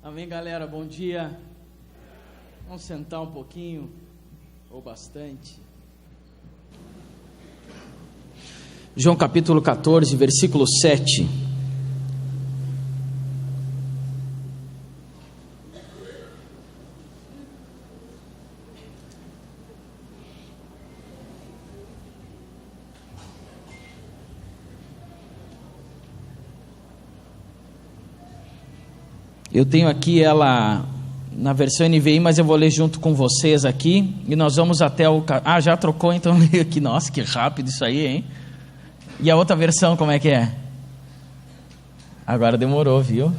Amém, galera, bom dia. Vamos sentar um pouquinho, ou bastante. João capítulo 14, versículo 7. Eu tenho aqui ela na versão NVI, mas eu vou ler junto com vocês aqui. E nós vamos até o... Ah, já trocou, então leio aqui. Nossa, que rápido isso aí, hein? E a outra versão, como é que é? Agora demorou, viu?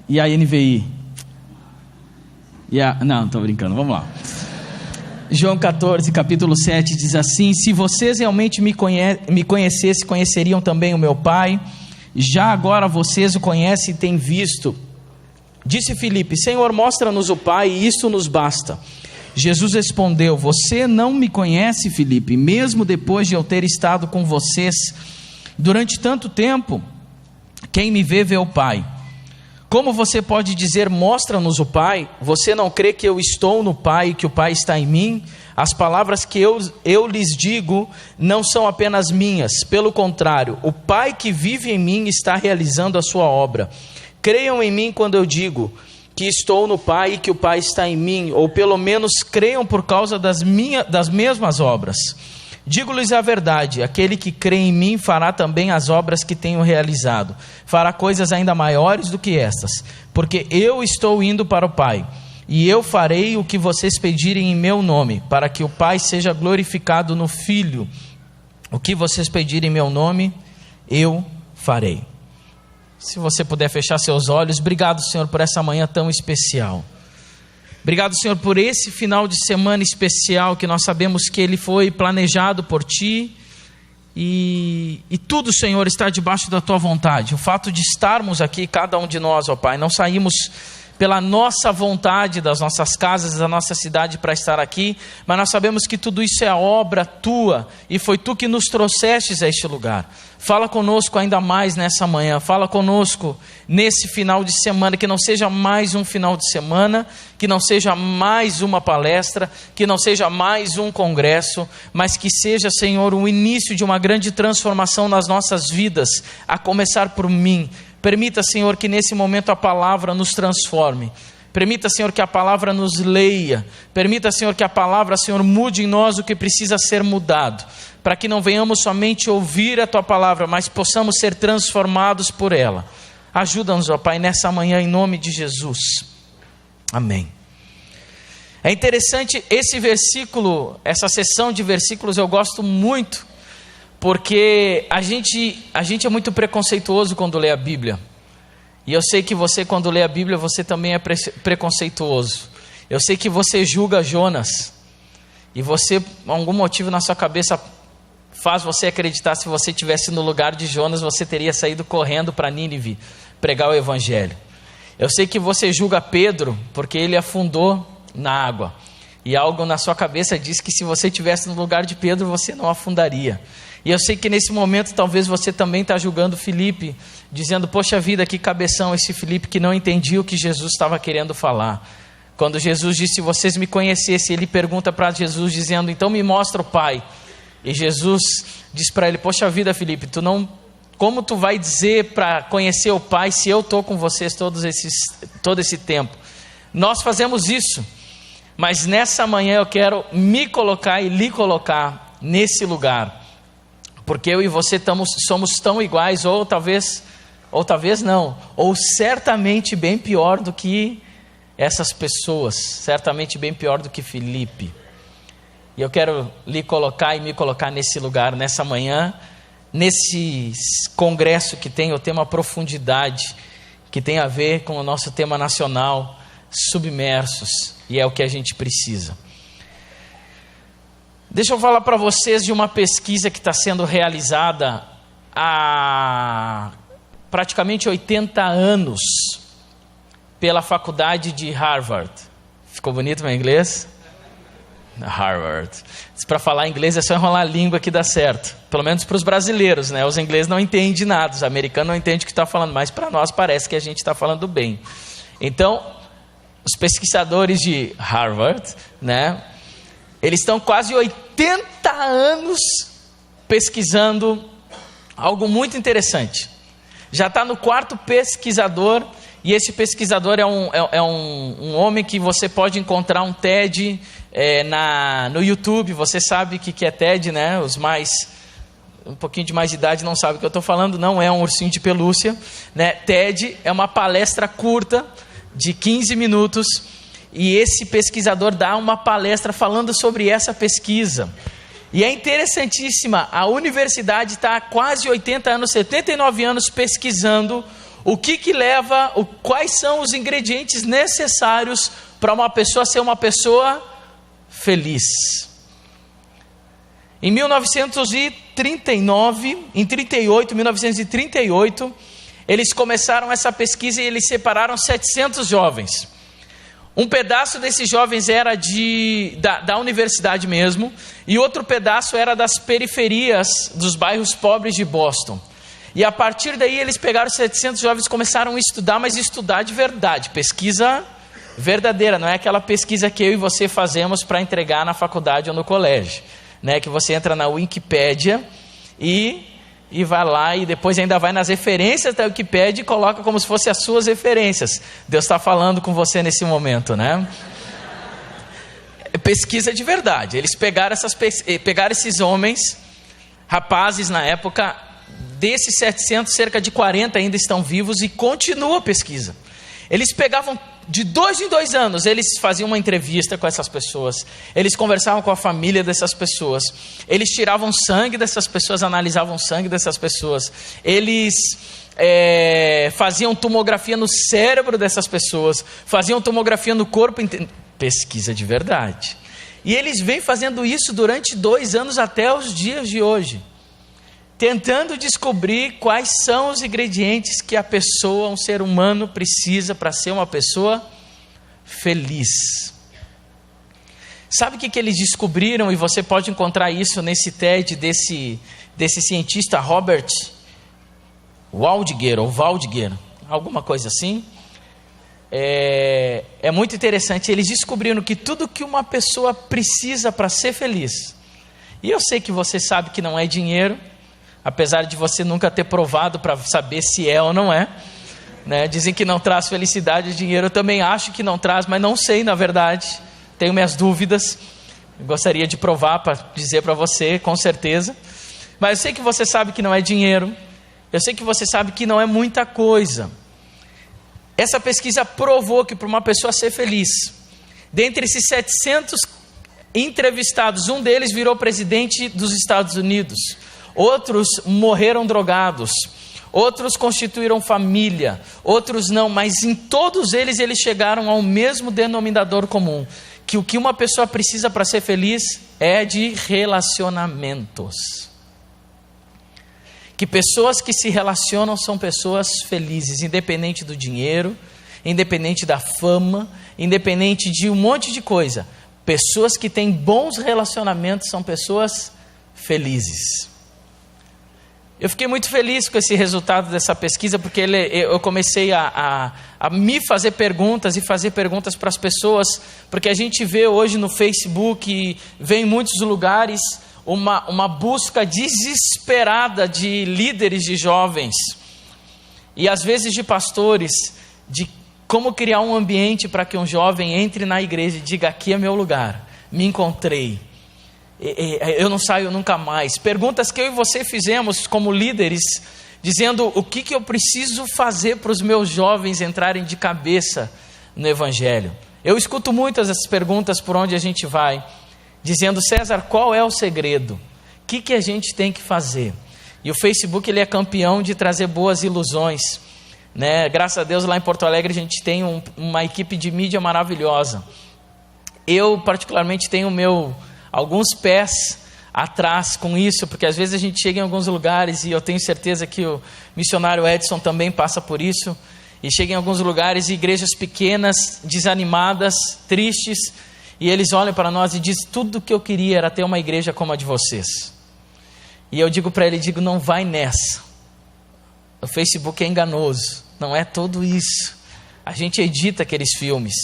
E a NVI? Não, estou brincando, vamos lá. João 14, capítulo 7, diz assim: se vocês realmente me conhecessem, conheceriam também o meu Pai. Já agora vocês o conhecem e têm visto. Disse Filipe: Senhor, mostra-nos o Pai, e isto nos basta. Jesus respondeu: você não me conhece, Filipe, mesmo depois de eu ter estado com vocês durante tanto tempo. Quem me vê, vê o Pai. Como você pode dizer, mostra-nos o Pai? Você não crê que eu estou no Pai e que o Pai está em mim? As palavras que eu lhes digo não são apenas minhas. Pelo contrário, o Pai que vive em mim está realizando a sua obra. Creiam em mim quando eu digo que estou no Pai e que o Pai está em mim, ou pelo menos creiam por causa das mesmas obras. Digo-lhes a verdade: aquele que crê em mim fará também as obras que tenho realizado. Fará coisas ainda maiores do que estas, porque eu estou indo para o Pai. E eu farei o que vocês pedirem em meu nome, para que o Pai seja glorificado no Filho. O que vocês pedirem em meu nome, eu farei. Se você puder fechar seus olhos. Obrigado, Senhor, por essa manhã tão especial. Obrigado, Senhor, por esse final de semana especial, que nós sabemos que ele foi planejado por Ti. E tudo, Senhor, está debaixo da Tua vontade. O fato de estarmos aqui, cada um de nós, ó Pai, não saímos pela nossa vontade das nossas casas, da nossa cidade para estar aqui, mas nós sabemos que tudo isso é a obra Tua, e foi Tu que nos trouxestes a este lugar. Fala conosco ainda mais nessa manhã, fala conosco nesse final de semana, que não seja mais um final de semana, que não seja mais uma palestra, que não seja mais um congresso, mas que seja, Senhor, o início de uma grande transformação nas nossas vidas, a começar por mim. Permita, Senhor, que nesse momento a palavra nos transforme. Permita, Senhor, que a palavra nos leia. Permita, Senhor, que a palavra, Senhor, mude em nós o que precisa ser mudado, para que não venhamos somente ouvir a Tua palavra, mas possamos ser transformados por ela. Ajuda-nos, ó Pai, nessa manhã, em nome de Jesus. Amém. É interessante esse versículo, essa seção de versículos eu gosto muito, porque a gente é muito preconceituoso quando lê a Bíblia. E eu sei que você, quando lê a Bíblia, você também é preconceituoso. Eu sei que você julga Jonas. E você, por algum motivo na sua cabeça, faz você acreditar, se você estivesse no lugar de Jonas, você teria saído correndo para Nínive pregar o Evangelho. Eu sei que você julga Pedro, porque ele afundou na água. E algo na sua cabeça diz que se você estivesse no lugar de Pedro, você não afundaria. E eu sei que nesse momento talvez você também está julgando Filipe, dizendo: poxa vida, que cabeção esse Filipe, que não entendia o que Jesus estava querendo falar. Quando Jesus disse: se vocês me conhecessem, ele pergunta para Jesus dizendo: então me mostra o Pai. E Jesus diz para ele: poxa vida, Filipe, como tu vai dizer para conhecer o Pai se eu estou com vocês todo esse tempo? Nós fazemos isso, mas nessa manhã eu quero me colocar e lhe colocar nesse lugar, porque eu e você somos tão iguais, ou talvez não, ou certamente bem pior do que essas pessoas, certamente bem pior do que Filipe. E eu quero lhe colocar e me colocar nesse lugar, nessa manhã, nesse congresso que tem o tema profundidade, que tem a ver com o nosso tema nacional, submersos, e é o que a gente precisa. Deixa eu falar para vocês de uma pesquisa que está sendo realizada há praticamente 80 anos pela faculdade de Harvard. Ficou bonito meu inglês? Harvard. Para falar inglês é só enrolar a língua que dá certo. Pelo menos para os brasileiros, né? Os ingleses não entendem nada, os americanos não entendem o que está falando, mas para nós parece que a gente está falando bem. Então, os pesquisadores de Harvard, né? Eles estão quase 80 anos pesquisando algo muito interessante. Já está no 4º pesquisador, e esse pesquisador é um homem que você pode encontrar um TED no YouTube. Você sabe o que é TED, né? Os um pouquinho de mais de idade não sabem o que eu estou falando, não é um ursinho de pelúcia, né? TED é uma palestra curta de 15 minutos, e esse pesquisador dá uma palestra falando sobre essa pesquisa. E é interessantíssima, a universidade está há quase 80 anos, 79 anos pesquisando o que leva, quais são os ingredientes necessários para uma pessoa ser uma pessoa feliz. Em 1938, eles começaram essa pesquisa e eles separaram 700 jovens. Um pedaço desses jovens era da universidade mesmo, e outro pedaço era das periferias dos bairros pobres de Boston. E a partir daí eles pegaram 700 jovens e começaram a estudar, mas estudar de verdade, pesquisa verdadeira, não é aquela pesquisa que eu e você fazemos para entregar na faculdade ou no colégio, né? Que você entra na Wikipédia e vai lá e depois ainda vai nas referências da Wikipédia e coloca como se fossem as suas referências. Deus está falando com você nesse momento, né? Pesquisa de verdade. Eles pegaram esses homens, rapazes na época, desses 700, cerca de 40 ainda estão vivos e continua a pesquisa. Eles pegavam de 2 em 2 anos, eles faziam uma entrevista com essas pessoas, eles conversavam com a família dessas pessoas, eles tiravam sangue dessas pessoas, analisavam o sangue dessas pessoas, eles faziam tomografia no cérebro dessas pessoas, faziam tomografia no corpo, pesquisa de verdade. E eles vêm fazendo isso durante 2 anos até os dias de hoje, tentando descobrir quais são os ingredientes que a pessoa, um ser humano, precisa para ser uma pessoa feliz. Sabe o que eles descobriram? E você pode encontrar isso nesse TED desse cientista Robert Waldinger, alguma coisa assim. É muito interessante. Eles descobriram que tudo que uma pessoa precisa para ser feliz, e eu sei que você sabe que não é dinheiro, apesar de você nunca ter provado para saber se é ou não é, né? Dizem que não traz felicidade, dinheiro eu também acho que não traz, mas não sei na verdade, tenho minhas dúvidas, gostaria de provar para dizer para você com certeza, mas eu sei que você sabe que não é dinheiro, eu sei que você sabe que não é muita coisa. Essa pesquisa provou que para uma pessoa ser feliz, dentre esses 700 entrevistados, um deles virou presidente dos Estados Unidos, outros morreram drogados, outros constituíram família, outros não, mas em todos eles chegaram ao mesmo denominador comum, que o que uma pessoa precisa para ser feliz é de relacionamentos. Que pessoas que se relacionam são pessoas felizes, independente do dinheiro, independente da fama, independente de um monte de coisa. Pessoas que têm bons relacionamentos são pessoas felizes. Eu fiquei muito feliz com esse resultado dessa pesquisa, porque eu comecei a me fazer perguntas e fazer perguntas para as pessoas, porque a gente vê hoje no Facebook, vê em muitos lugares, uma busca desesperada de líderes de jovens, e às vezes de pastores, de como criar um ambiente para que um jovem entre na igreja e diga: aqui é meu lugar, me encontrei. Eu não saio nunca mais. Perguntas que eu e você fizemos como líderes, dizendo o que eu preciso fazer para os meus jovens entrarem de cabeça no Evangelho. Eu escuto muitas dessas perguntas por onde a gente vai, dizendo: César, qual é o segredo? O que a gente tem que fazer? E o Facebook ele é campeão de trazer boas ilusões, né? Graças a Deus lá em Porto Alegre a gente tem uma equipe de mídia maravilhosa. Eu particularmente tenho alguns pés atrás com isso, porque às vezes a gente chega em alguns lugares, e eu tenho certeza que o missionário Edson também passa por isso, e chega em alguns lugares, igrejas pequenas, desanimadas, tristes, e eles olham para nós e dizem: tudo o que eu queria era ter uma igreja como a de vocês. E eu digo para ele, não vai nessa. O Facebook é enganoso, não é tudo isso. A gente edita aqueles filmes,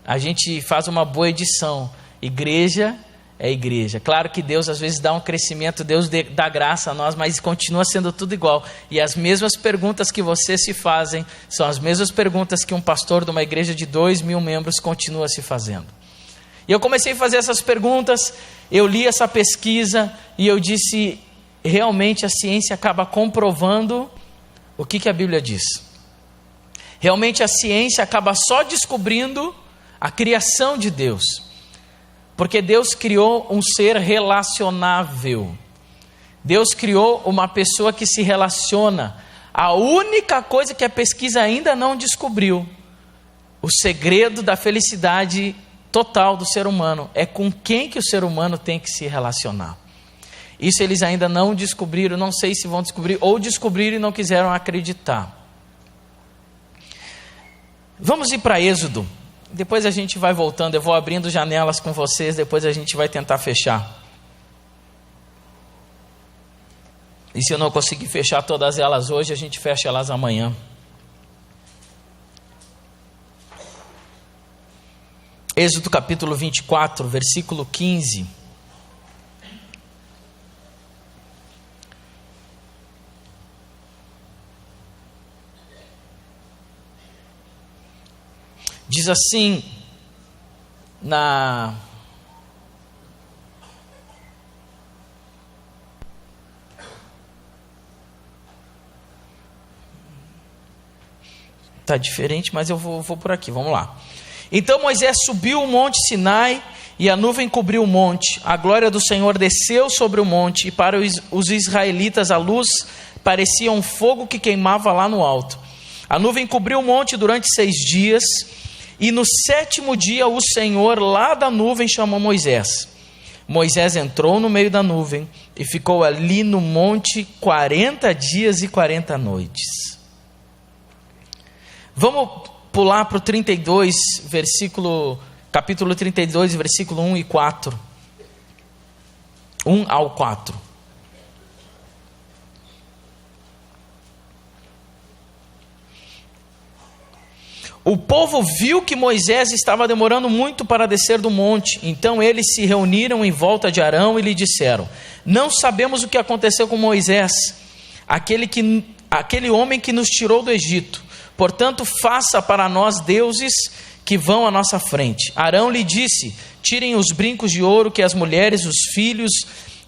a gente faz uma boa edição. Igreja é igreja. Claro que Deus às vezes dá um crescimento, Deus dá graça a nós, mas continua sendo tudo igual. E as mesmas perguntas que vocês se fazem são as mesmas perguntas que um pastor de uma igreja de 2.000 membros continua se fazendo. E eu comecei a fazer essas perguntas, eu li essa pesquisa e eu disse: realmente a ciência acaba comprovando o que a Bíblia diz. Realmente a ciência acaba só descobrindo a criação de Deus. Porque Deus criou um ser relacionável. Deus criou uma pessoa que se relaciona. A única coisa que a pesquisa ainda não descobriu, o segredo da felicidade total do ser humano, é com quem que o ser humano tem que se relacionar. Isso eles ainda não descobriram, não sei se vão descobrir, ou descobriram e não quiseram acreditar. Vamos ir para Êxodo. Depois a gente vai voltando, eu vou abrindo janelas com vocês, depois a gente vai tentar fechar. E se eu não conseguir fechar todas elas hoje, a gente fecha elas amanhã. Êxodo capítulo 24, versículo 15. Diz assim, Está diferente, mas eu vou por aqui, vamos lá. Então Moisés subiu o monte Sinai e a nuvem cobriu o monte. A glória do Senhor desceu sobre o monte e para os israelitas a luz parecia um fogo que queimava lá no alto. A nuvem cobriu o monte durante 6 dias. E no 7º dia o Senhor lá da nuvem chamou Moisés. Moisés entrou no meio da nuvem e ficou ali no monte 40 dias e 40 noites. Vamos pular para o 32, capítulo 32, versículo 1 e 4. 1 ao 4. O povo viu que Moisés estava demorando muito para descer do monte. Então eles se reuniram em volta de Arão e lhe disseram: não sabemos o que aconteceu com Moisés, aquele homem que nos tirou do Egito. Portanto, faça para nós deuses que vão à nossa frente. Arão lhe disse: tirem os brincos de ouro que as mulheres, os filhos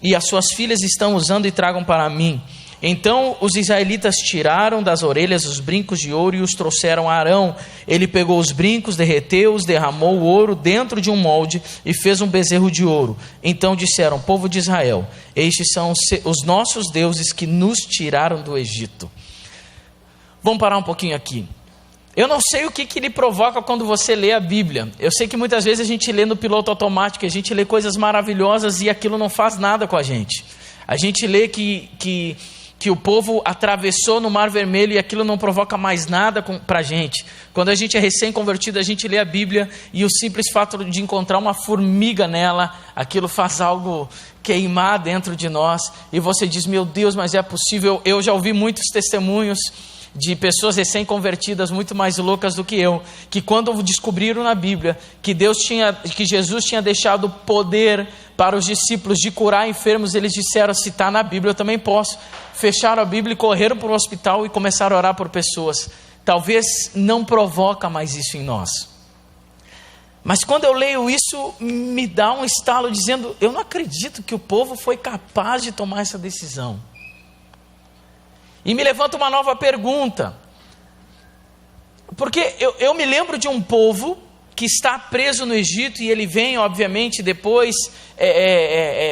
e as suas filhas estão usando e tragam para mim. Então os israelitas tiraram das orelhas os brincos de ouro e os trouxeram a Arão. Ele pegou os brincos, derreteu-os, derramou o ouro dentro de um molde e fez um bezerro de ouro. Então disseram: povo de Israel, estes são os nossos deuses que nos tiraram do Egito. Vamos parar um pouquinho aqui. Eu não sei o que lhe provoca quando você lê a Bíblia. Eu sei que muitas vezes a gente lê no piloto automático, a gente lê coisas maravilhosas e aquilo não faz nada com a gente. A gente lê que o povo atravessou no Mar Vermelho e aquilo não provoca mais nada para a gente. Quando a gente é recém-convertido, a gente lê a Bíblia e o simples fato de encontrar uma formiga nela, aquilo faz algo queimar dentro de nós. E você diz: meu Deus, mas é possível? Eu já ouvi muitos testemunhos de pessoas recém-convertidas muito mais loucas do que eu, que quando descobriram na Bíblia que Jesus tinha deixado poder para os discípulos de curar enfermos, eles disseram: se está na Bíblia, eu também posso. Fecharam a Bíblia e correram para o hospital e começaram a orar por pessoas. Talvez não provoca mais isso em nós. Mas quando eu leio isso, me dá um estalo dizendo: eu não acredito que o povo foi capaz de tomar essa decisão. E me levanta uma nova pergunta. Porque eu me lembro de um povo que está preso no Egito e ele vem, obviamente, depois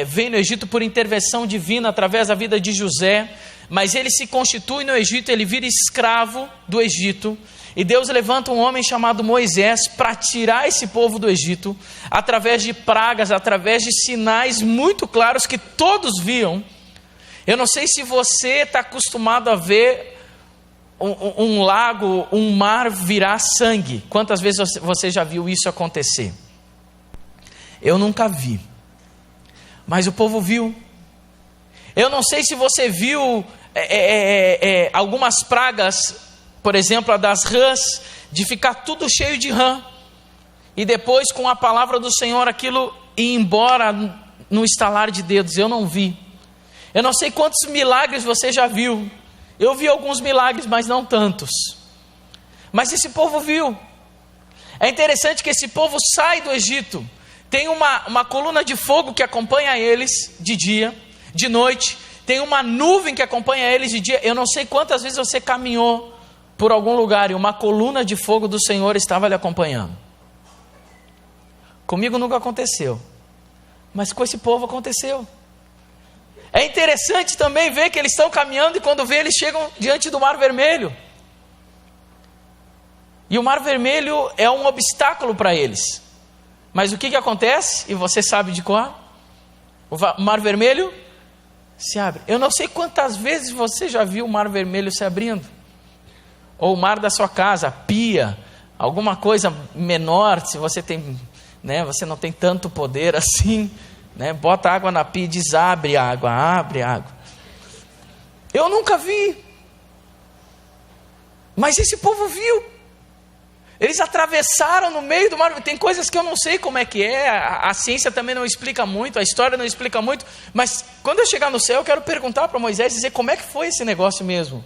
vem no Egito por intervenção divina através da vida de José, mas ele se constitui no Egito, ele vira escravo do Egito, e Deus levanta um homem chamado Moisés para tirar esse povo do Egito, através de pragas, através de sinais muito claros que todos viam. Eu não sei se você está acostumado a ver um lago, um mar virar sangue. Quantas vezes você já viu isso acontecer? Eu nunca vi, mas o povo viu. Eu não sei se você viu algumas pragas, por exemplo, a das rãs, de ficar tudo cheio de rã, e depois com a palavra do Senhor aquilo ir embora no estalar de dedos. Eu não vi. Eu não sei quantos milagres você já viu. Eu vi alguns milagres, mas não tantos. Mas esse povo viu. É interessante que esse povo sai do Egito, tem uma coluna de fogo que acompanha eles de dia, de noite, tem uma nuvem que acompanha eles de dia. Eu não sei quantas vezes você caminhou por algum lugar e uma coluna de fogo do Senhor estava lhe acompanhando. Comigo nunca aconteceu, mas com esse povo aconteceu. É interessante também ver que eles estão caminhando e quando vê, eles chegam diante do Mar Vermelho. E o Mar Vermelho é um obstáculo para eles. Mas o que acontece? E você sabe de qual? O Mar Vermelho se abre. Eu não sei quantas vezes você já viu o Mar Vermelho se abrindo. Ou o mar da sua casa, a pia, alguma coisa menor, se você tem, né, você não tem tanto poder assim, né, bota água na pia e diz, abre água, abre água. Eu nunca vi. Mas esse povo viu. Eles atravessaram no meio do mar. Tem coisas que eu não sei como é que é, a ciência também não explica muito, a história não explica muito, mas quando eu chegar no céu, eu quero perguntar para Moisés, dizer como é que foi esse negócio mesmo.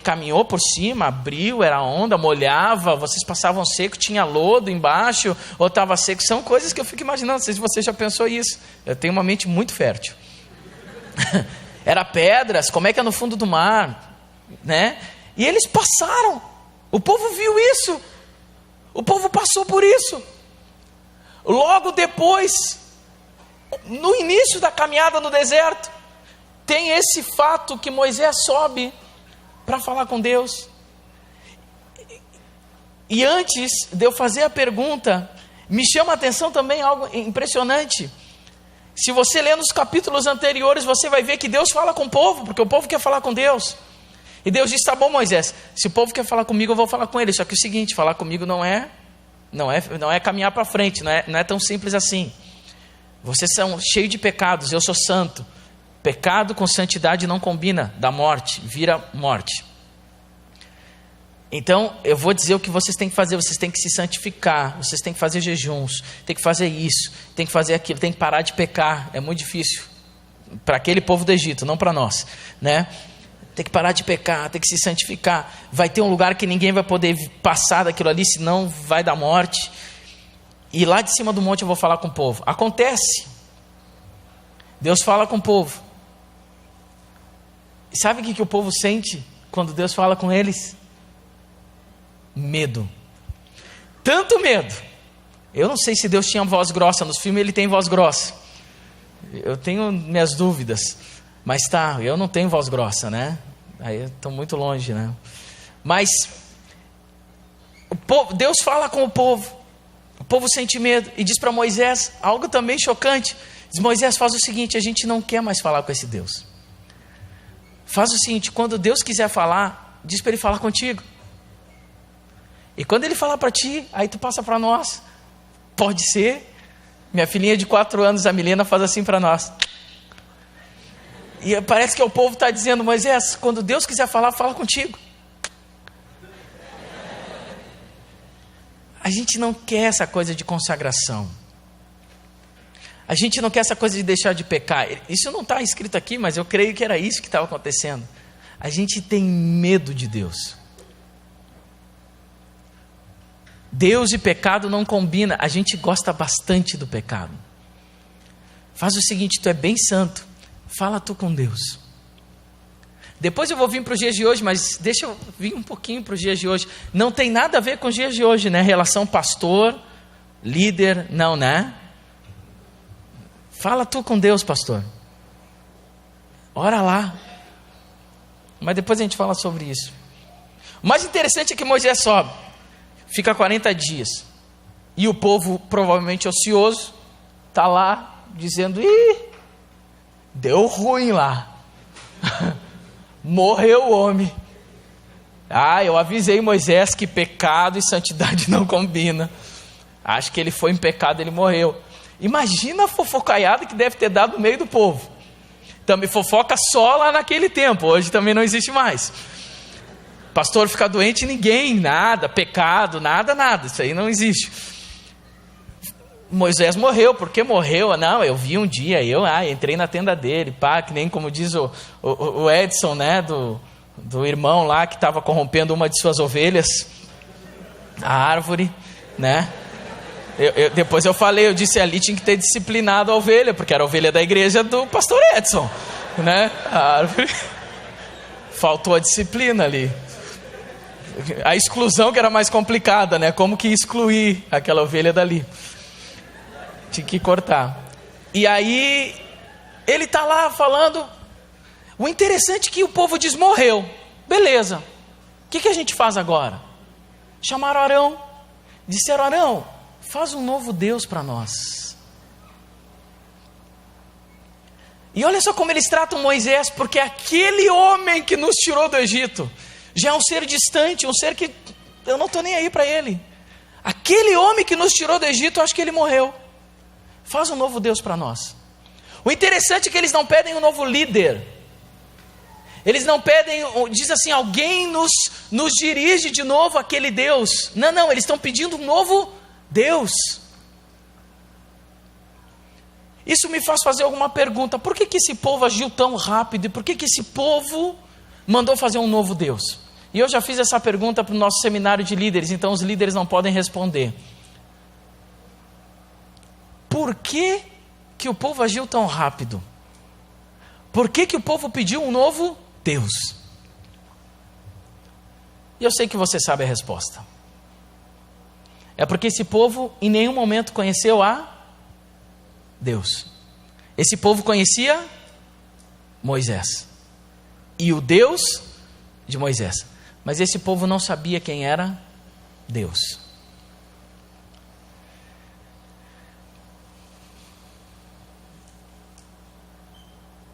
Caminhou por cima, abriu, era onda, molhava, vocês passavam seco, tinha lodo embaixo, ou estava seco. São coisas que eu fico imaginando, não sei se você já pensou isso. Eu tenho uma mente muito fértil. Era pedras, como é que é no fundo do mar, né? E eles passaram, o povo viu isso, o povo passou por isso. Logo depois, no início da caminhada no deserto, tem esse fato que Moisés sobe para falar com Deus. E antes de eu fazer a pergunta, me chama a atenção também algo impressionante. Se você ler nos capítulos anteriores, você vai ver que Deus fala com o povo, porque o povo quer falar com Deus. E Deus diz, tá bom, Moisés, se o povo quer falar comigo, eu vou falar com ele. Só que é o seguinte, falar comigo não é caminhar para frente, não é tão simples assim. Vocês são cheios de pecados, eu sou santo. Pecado com santidade não combina, dá morte, vira morte. Então, eu vou dizer o que vocês têm que fazer, vocês têm que se santificar, vocês têm que fazer jejuns, têm que fazer isso, têm que fazer aquilo, têm que parar de pecar, é muito difícil, para aquele povo do Egito, não para nós, né? Tem que parar de pecar, tem que se santificar, vai ter um lugar que ninguém vai poder passar daquilo ali, senão vai dar morte, e lá de cima do monte eu vou falar com o povo. Acontece, Deus fala com o povo, e sabe o que o povo sente quando Deus fala com eles? Medo. Tanto medo. Eu não sei se Deus tinha voz grossa. Nos filmes ele tem voz grossa. Eu tenho minhas dúvidas. Mas tá, eu não tenho voz grossa, né? Aí eu estou muito longe, né? Mas Deus fala com o povo. O povo sente medo. E diz para Moisés algo também chocante. Diz, Moisés, faz o seguinte, a gente não quer mais falar com esse Deus. Faz o seguinte, quando Deus quiser falar, diz para ele falar contigo. E quando ele falar para ti, aí tu passa para nós. Pode ser. Minha filhinha de 4 anos, a Milena, faz assim para nós. E parece que o povo está dizendo, Moisés, quando Deus quiser falar, fala contigo. A gente não quer essa coisa de consagração. A gente não quer essa coisa de deixar de pecar. Isso não está escrito aqui, mas eu creio que era isso que estava acontecendo. A gente tem medo de Deus. Deus e pecado não combinam. A gente gosta bastante do pecado. Faz o seguinte, tu é bem santo. Fala tu com Deus. Depois eu vou vir para os dias de hoje, mas deixa eu vir um pouquinho para os dias de hoje. Não tem nada a ver com os dias de hoje, né? Relação pastor, líder, não, né? Fala tu com Deus, pastor. Ora lá. Mas depois a gente fala sobre isso. O mais interessante é que Moisés sobe. Fica 40 dias. E o povo, provavelmente ocioso, está lá dizendo, deu ruim lá. Morreu o homem. Eu avisei Moisés que pecado e santidade não combinam. Acho que ele foi em pecado, ele morreu. Imagina a fofocaiada que deve ter dado no meio do povo. Também fofoca só lá naquele tempo, hoje também não existe mais. Pastor fica doente, ninguém, nada, pecado, nada, isso aí não existe. Moisés morreu, por que morreu? Não, eu vi um dia, entrei na tenda dele, que nem como diz o Edson, né, do irmão lá que estava corrompendo uma de suas ovelhas, a árvore, né? Depois eu disse ali tinha que ter disciplinado a ovelha, porque era a ovelha da igreja do pastor Edson, né? A árvore, faltou a disciplina ali. A exclusão que era mais complicada, né? Como que excluir aquela ovelha dali? Tinha que cortar. E aí, ele está lá falando. O interessante é que o povo diz, morreu. Beleza. O que a gente faz agora? Chamaram Arão. Disseram, Arão, faz um novo Deus para nós. E olha só como eles tratam Moisés, porque aquele homem que nos tirou do Egito já é um ser distante, um ser que eu não estou nem aí para ele. Aquele homem que nos tirou do Egito, eu acho que ele morreu. Faz um novo Deus para nós. O interessante é que eles não pedem um novo líder. Eles não pedem, diz assim, alguém nos dirige de novo aquele Deus. Não, eles estão pedindo um novo Deus. Isso me faz fazer alguma pergunta. Por que esse povo agiu tão rápido? E por que esse povo mandou fazer um novo Deus? E eu já fiz essa pergunta para o nosso seminário de líderes, então os líderes não podem responder. Por que o povo agiu tão rápido? Por que o povo pediu um novo Deus? E eu sei que você sabe a resposta. É porque esse povo em nenhum momento conheceu a Deus. Esse povo conhecia Moisés e o Deus de Moisés, mas esse povo não sabia quem era Deus.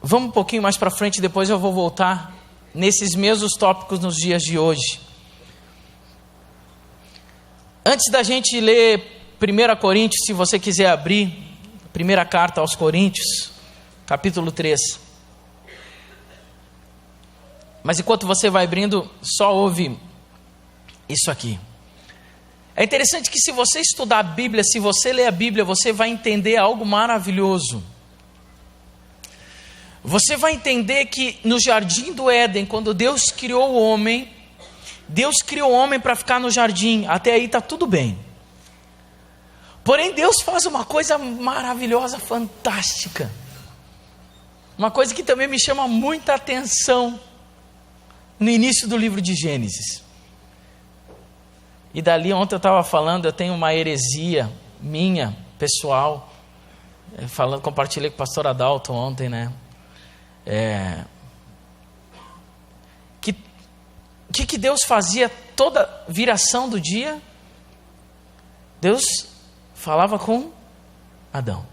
Vamos um pouquinho mais para frente, depois eu vou voltar nesses mesmos tópicos nos dias de hoje. Antes da gente ler 1 Coríntios, se você quiser abrir, primeira carta aos Coríntios, capítulo 3. Mas enquanto você vai abrindo, só ouve isso aqui. É interessante que se você estudar a Bíblia, se você ler a Bíblia, você vai entender algo maravilhoso. Você vai entender que no jardim do Éden, quando Deus criou o homem para ficar no jardim. Até aí está tudo bem. Porém, Deus faz uma coisa maravilhosa, fantástica. Uma coisa que também me chama muita atenção no início do livro de Gênesis. E dali, ontem eu estava falando, eu tenho uma heresia minha, pessoal. Compartilhei com o pastor Adalto ontem, né? Que Deus fazia toda viração do dia? Deus falava com Adão.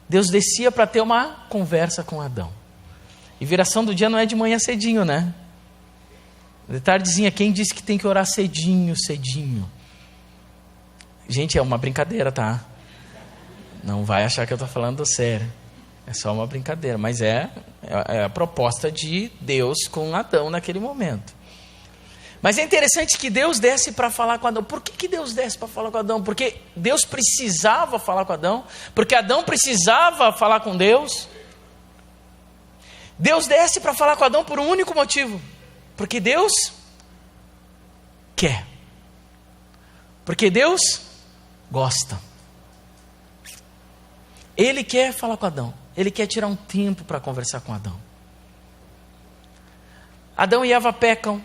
Deus descia para ter uma conversa com Adão. E viração do dia não é de manhã cedinho, né? De tardezinha, quem disse que tem que orar cedinho? Gente, é uma brincadeira, tá? Não vai achar que eu estou falando sério. É só uma brincadeira, mas é a proposta de Deus com Adão naquele momento. Mas é interessante que Deus desce para falar com Adão. Por que Deus desce para falar com Adão? Porque Deus precisava falar com Adão? Porque Adão precisava falar com Deus? Deus desce para falar com Adão por um único motivo. Porque Deus quer. Porque Deus gosta. Ele quer falar com Adão. Ele quer tirar um tempo para conversar com Adão. Adão e Eva pecam,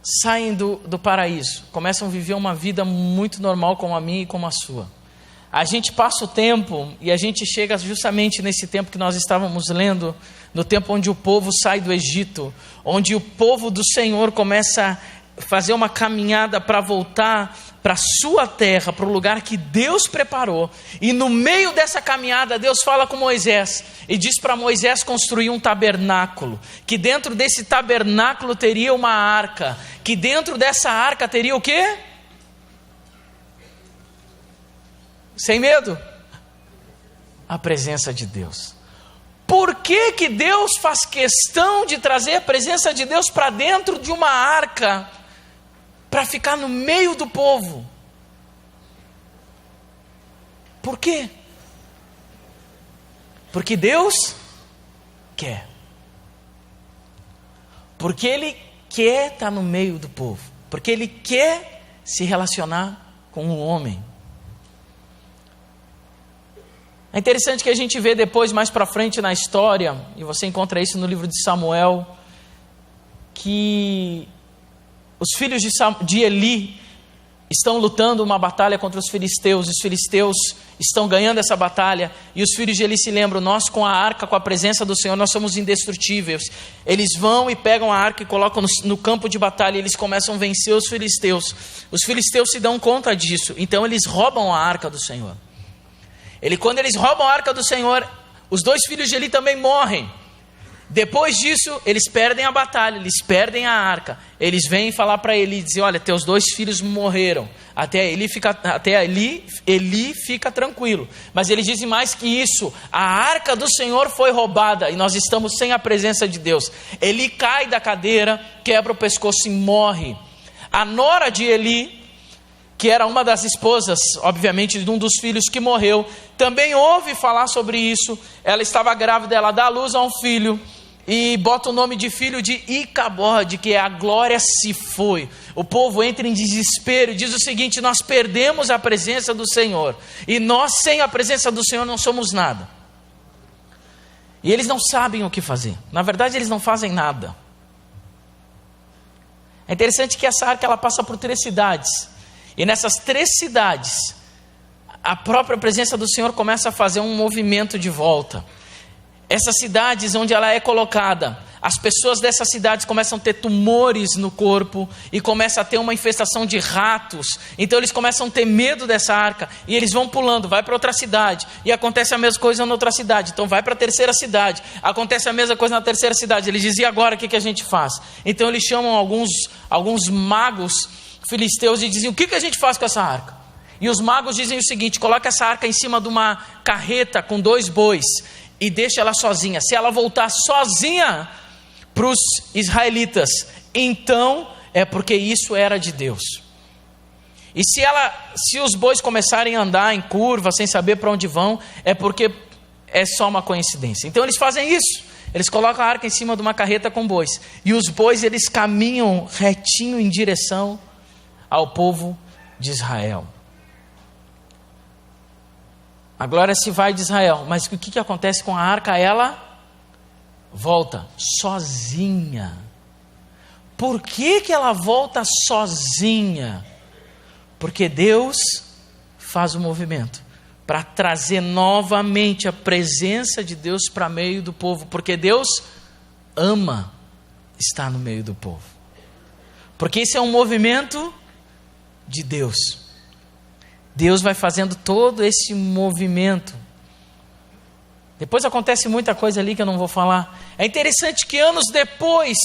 saem do paraíso, começam a viver uma vida muito normal como a minha e como a sua. A gente passa o tempo e a gente chega justamente nesse tempo que nós estávamos lendo, no tempo onde o povo sai do Egito, onde o povo do Senhor começa a fazer uma caminhada para voltar para a sua terra, para o lugar que Deus preparou. E no meio dessa caminhada, Deus fala com Moisés e diz para Moisés construir um tabernáculo, que dentro desse tabernáculo teria uma arca, que dentro dessa arca teria o quê? sem medo, a presença de Deus. Por que que Deus faz questão de trazer a presença de Deus para dentro de uma arca, para ficar no meio do povo? Por quê? Porque Deus quer. Porque Ele quer estar no meio do povo. Porque Ele quer se relacionar com o homem. É interessante que a gente vê depois, mais para frente na história, e você encontra isso no livro de Samuel, que os filhos de Eli estão lutando uma batalha contra os filisteus estão ganhando essa batalha, e os filhos de Eli se lembram: nós com a arca, com a presença do Senhor, nós somos indestrutíveis. Eles vão e pegam a arca e colocam no campo de batalha, e eles começam a vencer os filisteus se dão conta disso, então eles roubam a arca do Senhor. Quando eles roubam a arca do Senhor, os 2 filhos de Eli também morrem. Depois disso, eles perdem a batalha, eles perdem a arca. Eles vêm falar para Eli e dizem: olha, teus 2 filhos morreram. Até Eli fica tranquilo. Mas eles dizem mais que isso: a arca do Senhor foi roubada e nós estamos sem a presença de Deus. Eli cai da cadeira, quebra o pescoço e morre. A nora de Eli, que era uma das esposas, obviamente, de um dos filhos que morreu, também ouve falar sobre isso. Ela estava grávida, ela dá à luz a um filho e bota o nome de filho de Icabode, que é a glória se foi. O povo entra em desespero e diz o seguinte: nós perdemos a presença do Senhor, e nós sem a presença do Senhor não somos nada. E eles não sabem o que fazer. Na verdade, eles não fazem nada. É interessante que essa arca ela passa por 3 cidades. E nessas 3 cidades, a própria presença do Senhor começa a fazer um movimento de volta. Essas cidades onde ela é colocada, as pessoas dessas cidades começam a ter tumores no corpo e começam a ter uma infestação de ratos. Então eles começam a ter medo dessa arca e eles vão pulando, vai para outra cidade e acontece a mesma coisa na outra cidade. Então vai para a 3ª cidade, acontece a mesma coisa na 3ª cidade. Eles dizem: e agora o que a gente faz? Então eles chamam alguns magos filisteus e dizem: o que a gente faz com essa arca? E os magos dizem o seguinte: coloca essa arca em cima de uma carreta com 2 bois e deixa ela sozinha. Se ela voltar sozinha para os israelitas, então é porque isso era de Deus. E se os bois começarem a andar em curva sem saber para onde vão, é porque é só uma coincidência. Então eles fazem isso. Eles colocam a arca em cima de uma carreta com bois, e os bois eles caminham retinho em direção ao povo de Israel. A glória se vai de Israel, mas o que acontece com a arca? Ela volta sozinha. Por que ela volta sozinha? Porque Deus faz o movimento para trazer novamente a presença de Deus para meio do povo, porque Deus ama estar no meio do povo, porque isso é um movimento de Deus. Deus vai fazendo todo esse movimento. Depois acontece muita coisa ali que eu não vou falar. É interessante que anos depois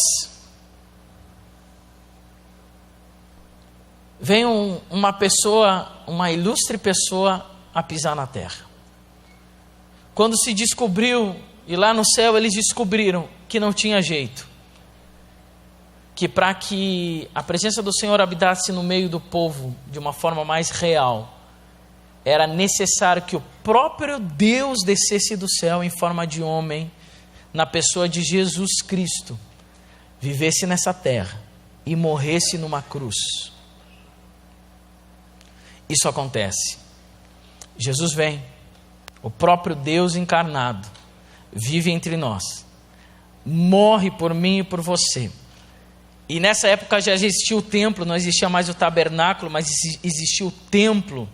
vem uma pessoa, uma ilustre pessoa, a pisar na terra. Quando se descobriu, e lá no céu eles descobriram que não tinha jeito, que para que a presença do Senhor habitasse no meio do povo de uma forma mais real, era necessário que o próprio Deus descesse do céu em forma de homem, na pessoa de Jesus Cristo, vivesse nessa terra e morresse numa cruz. Isso acontece. Jesus vem, o próprio Deus encarnado, vive entre nós, morre por mim e por você. E nessa época já existia o templo, não existia mais o tabernáculo, mas existia o templo.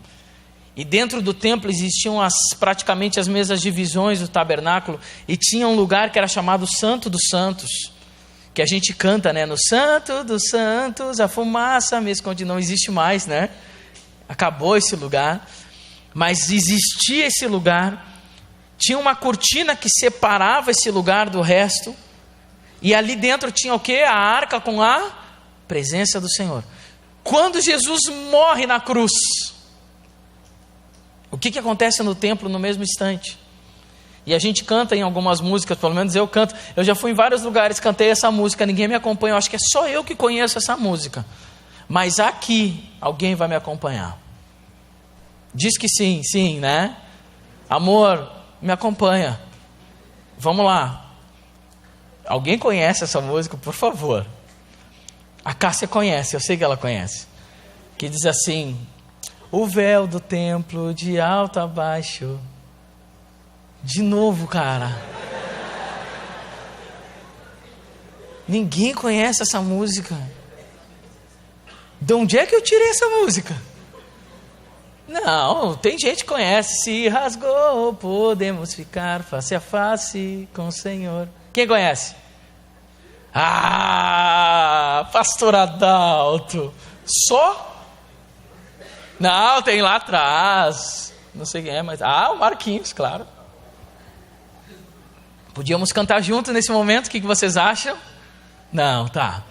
E dentro do templo existiam praticamente as mesmas divisões do tabernáculo, e tinha um lugar que era chamado Santo dos Santos, que a gente canta, né? No Santo dos Santos, a fumaça me esconde. Não existe mais, né? Acabou esse lugar, mas existia esse lugar. Tinha uma cortina que separava esse lugar do resto, e ali dentro tinha o quê? A arca com a presença do Senhor. Quando Jesus morre na cruz, O que acontece no templo no mesmo instante? E a gente canta em algumas músicas, pelo menos eu canto. Eu já fui em vários lugares, cantei essa música, ninguém me acompanha. Eu acho que é só eu que conheço essa música. Mas aqui, alguém vai me acompanhar. Diz que sim, sim, né? Amor, me acompanha. Vamos lá. Alguém conhece essa música, por favor? A Cássia conhece, eu sei que ela conhece. Que diz assim: o véu do templo de alto a baixo. De novo, cara. Ninguém conhece essa música. De onde é que eu tirei essa música? Não, tem gente que conhece. Se rasgou, podemos ficar face a face com o Senhor. Quem conhece? Ah, pastor Adalto. Só? Não, tem lá atrás. Não sei quem é, mas... o Marquinhos, claro. Podíamos cantar junto nesse momento, o que vocês acham? Não, tá.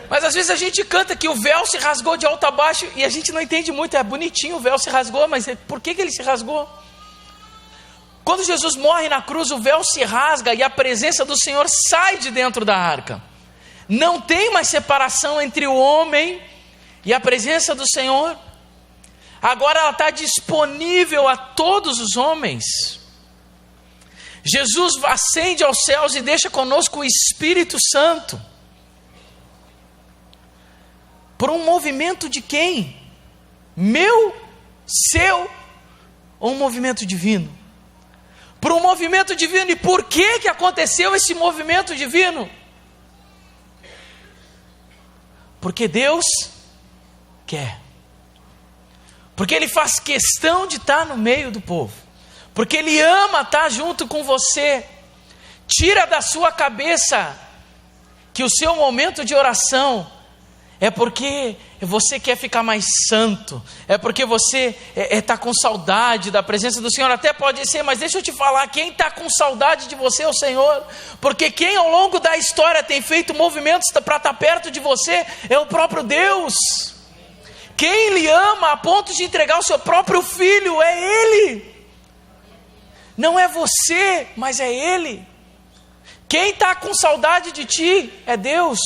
Mas às vezes a gente canta que o véu se rasgou de alto a baixo e a gente não entende muito. É bonitinho, o véu se rasgou, mas por que ele se rasgou? Quando Jesus morre na cruz, o véu se rasga e a presença do Senhor sai de dentro da arca. Não tem mais separação entre o homem e a presença do Senhor. Agora ela está disponível a todos os homens. Jesus ascende aos céus e deixa conosco o Espírito Santo. Por um movimento de quem? Meu, seu, ou um movimento divino? Por um movimento divino. E por que aconteceu esse movimento divino? Porque Deus quer. Porque Ele faz questão de estar no meio do povo. Porque Ele ama estar junto com você. Tira da sua cabeça que o seu momento de oração é porque você quer ficar mais santo, é porque você está com saudade da presença do Senhor. Até pode ser, mas deixa eu te falar, quem está com saudade de você é o Senhor. Porque quem ao longo da história tem feito movimentos para estar perto de você é o próprio Deus. Quem lhe ama a ponto de entregar o seu próprio filho é Ele. Não é você, mas é Ele. Quem está com saudade de ti é Deus.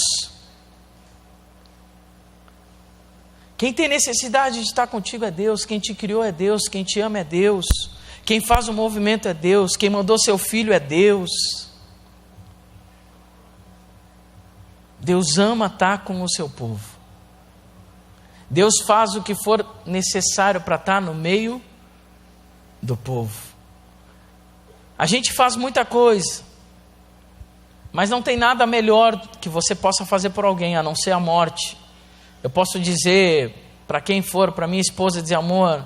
Quem tem necessidade de estar contigo é Deus. Quem te criou é Deus. Quem te ama é Deus. Quem faz o movimento é Deus. Quem mandou seu filho é Deus. Deus ama estar com o seu povo. Deus faz o que for necessário para estar no meio do povo. A gente faz muita coisa, mas não tem nada melhor que você possa fazer por alguém, a não ser a morte. Eu posso dizer para quem for, para minha esposa, dizer amor,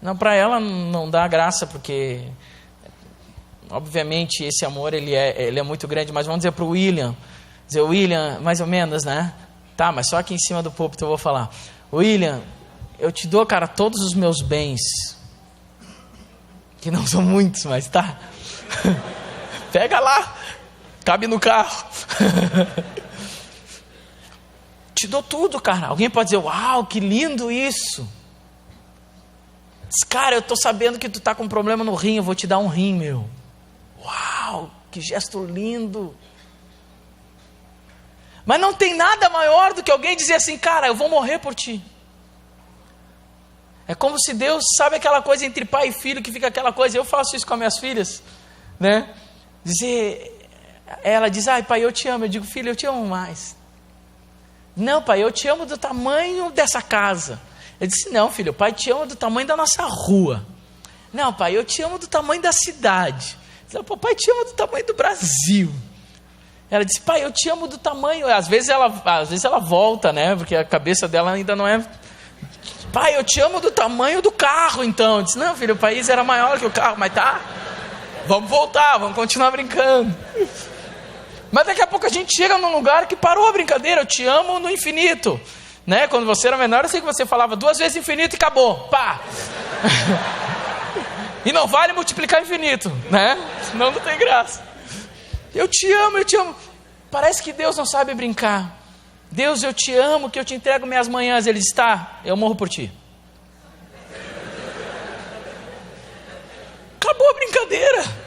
não, para ela não dá graça, porque obviamente esse amor ele é muito grande, mas vamos dizer para o William, mais ou menos, né? Tá, mas só aqui em cima do púlpito eu vou falar. William, eu te dou, cara, todos os meus bens, que não são muitos, mas tá. Pega lá, cabe no carro. Te dou tudo, cara. Alguém pode dizer, uau, que lindo isso. Diz, cara, eu estou sabendo que tu está com um problema no rim, eu vou te dar um rim, meu. Uau, que gesto lindo. Mas não tem nada maior do que alguém dizer assim, cara, eu vou morrer por ti. É como se Deus, sabe aquela coisa entre pai e filho, que fica aquela coisa, eu faço isso com as minhas filhas, né? Ela diz, ai pai, eu te amo. Eu digo, filho, eu te amo mais. Não pai, eu te amo do tamanho dessa casa. Eu disse, não filho, o pai te ama do tamanho da nossa rua. Não pai, eu te amo do tamanho da cidade. Eu disse, pai te ama do tamanho do Brasil. Ela disse, pai, eu te amo do tamanho... Às vezes ela volta, né? Porque a cabeça dela ainda não é... Pai, eu te amo do tamanho do carro, então. Eu disse, não, filho, o país era maior que o carro, mas tá. Vamos voltar, vamos continuar brincando. Mas daqui a pouco a gente chega num lugar que parou a brincadeira. Eu te amo no infinito. Né? Quando você era menor, eu sei que você falava 2 vezes infinito e acabou. Pá! E não vale multiplicar infinito, né? Senão não tem graça. Eu te amo, eu te amo. Parece que Deus não sabe brincar. Deus, eu te amo, que eu te entrego minhas manhãs. Ele diz, tá, eu morro por ti. brincadeira.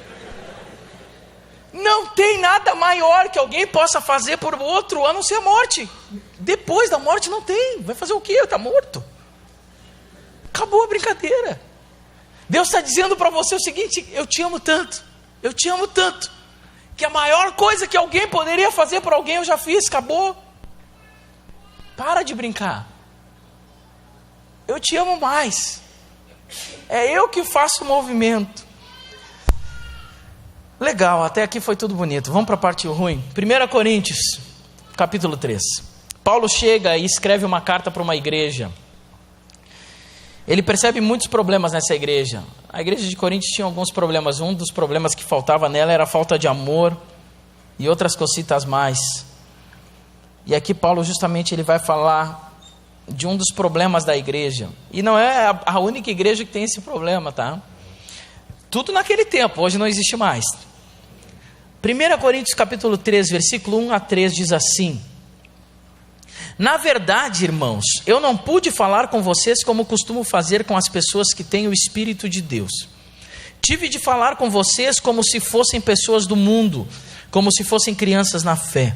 Não tem nada maior que alguém possa fazer por outro a não ser a morte. Depois da morte não tem. Vai fazer o quê? Está morto. Acabou a brincadeira. Deus está dizendo para você o seguinte: eu te amo tanto, que a maior coisa que alguém poderia fazer por alguém eu já fiz, acabou. Para de brincar. Eu te amo mais. É eu que faço o movimento. Legal, até aqui foi tudo bonito. Vamos para a parte ruim. 1 Coríntios, capítulo 3. Paulo chega e escreve uma carta para uma igreja. Ele percebe muitos problemas nessa igreja. A igreja de Coríntios tinha alguns problemas. Um dos problemas que faltava nela era a falta de amor e outras cositas mais. E aqui Paulo justamente ele vai falar de um dos problemas da igreja. E não é a única igreja que tem esse problema, tá? Tudo naquele tempo, hoje não existe mais. 1 Coríntios capítulo 3, versículo 1 a 3 diz assim: na verdade, irmãos, eu não pude falar com vocês como costumo fazer com as pessoas que têm o Espírito de Deus. Tive de falar com vocês como se fossem pessoas do mundo, como se fossem crianças na fé.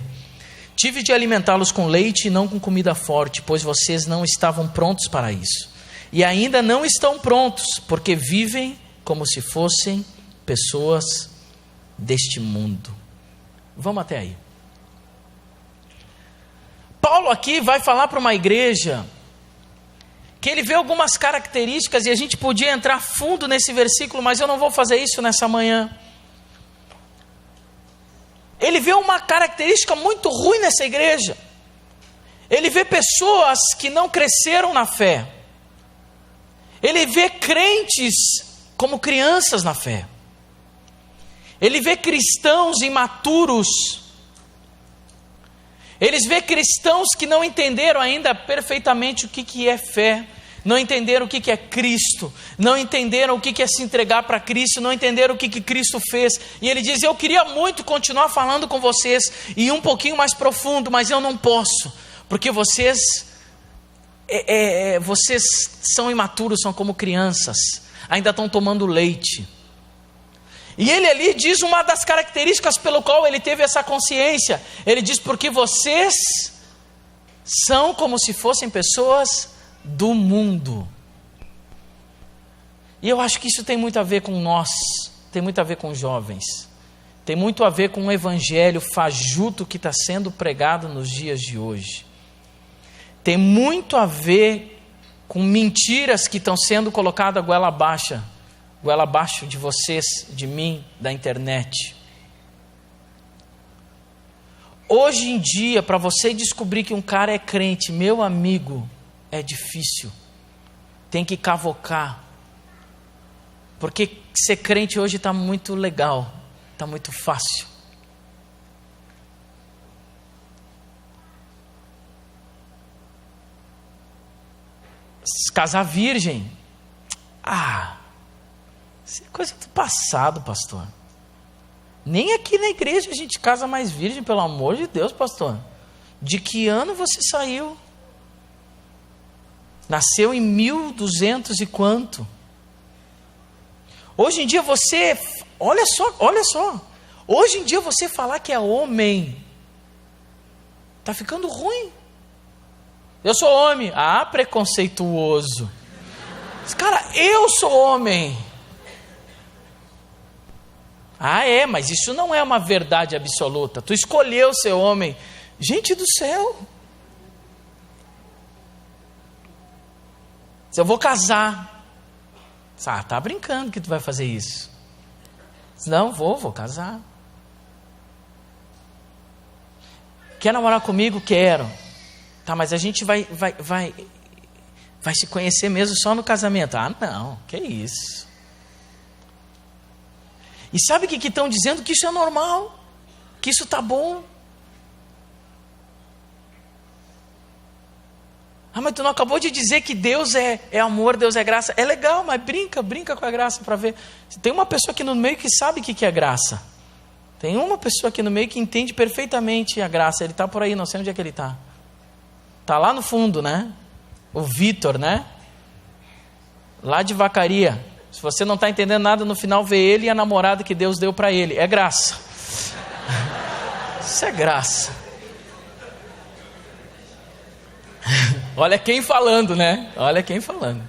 Tive de alimentá-los com leite e não com comida forte, pois vocês não estavam prontos para isso. E ainda não estão prontos, porque vivem como se fossem pessoas deste mundo. Vamos até aí. Paulo aqui vai falar para uma igreja que ele vê algumas características, e a gente podia entrar fundo nesse versículo, mas eu não vou fazer isso nessa manhã. Ele vê uma característica muito ruim nessa igreja. Ele vê pessoas que não cresceram na fé. Ele vê crentes como crianças na fé. Ele vê cristãos imaturos. Eles vê cristãos que não entenderam ainda perfeitamente o que é fé, não entenderam o que é Cristo, não entenderam o que é se entregar para Cristo, não entenderam o que Cristo fez. E ele diz: eu queria muito continuar falando com vocês e ir um pouquinho mais profundo, mas eu não posso, porque vocês são imaturos, são como crianças, ainda estão tomando leite. E ele ali diz uma das características pelo qual ele teve essa consciência. Ele diz: porque vocês são como se fossem pessoas do mundo. E eu acho que isso tem muito a ver com nós, tem muito a ver com jovens, tem muito a ver com o evangelho fajuto que está sendo pregado nos dias de hoje. Tem muito a ver com mentiras que estão sendo colocadas goela abaixo de vocês, de mim, da internet. Hoje em dia, para você descobrir que um cara é crente, meu amigo, é difícil. Tem que cavocar. Porque ser crente hoje está muito legal, está muito fácil. Casar virgem, isso é coisa do passado, pastor. Nem aqui na igreja a gente casa mais virgem, pelo amor de Deus, pastor. De que ano você saiu? Nasceu em 1200 e quanto? Hoje em dia você, olha só. Hoje em dia você falar que é homem, está ficando ruim. Eu sou homem. Preconceituoso. Cara, eu sou homem. Mas isso não é uma verdade absoluta. Tu escolheu ser homem. Gente do céu. Se eu vou casar. Tá brincando que tu vai fazer isso. Não, vou casar. Quer namorar comigo? Quero. Tá, mas a gente vai se conhecer mesmo só no casamento. Não, que isso. E sabe o que estão dizendo? Que isso é normal, que isso está bom. Mas tu não acabou de dizer que Deus é amor, Deus é graça. É legal, mas brinca com a graça para ver. Tem uma pessoa aqui no meio que sabe o que é graça. Tem uma pessoa aqui no meio que entende perfeitamente a graça. Ele está por aí, não sei onde é que ele está. Está lá no fundo, né? O Vitor, né? Lá de Vacaria. Se você não está entendendo nada, no final vê ele e a namorada que Deus deu para ele. É graça. Isso é graça. Olha quem falando, né? Olha quem falando.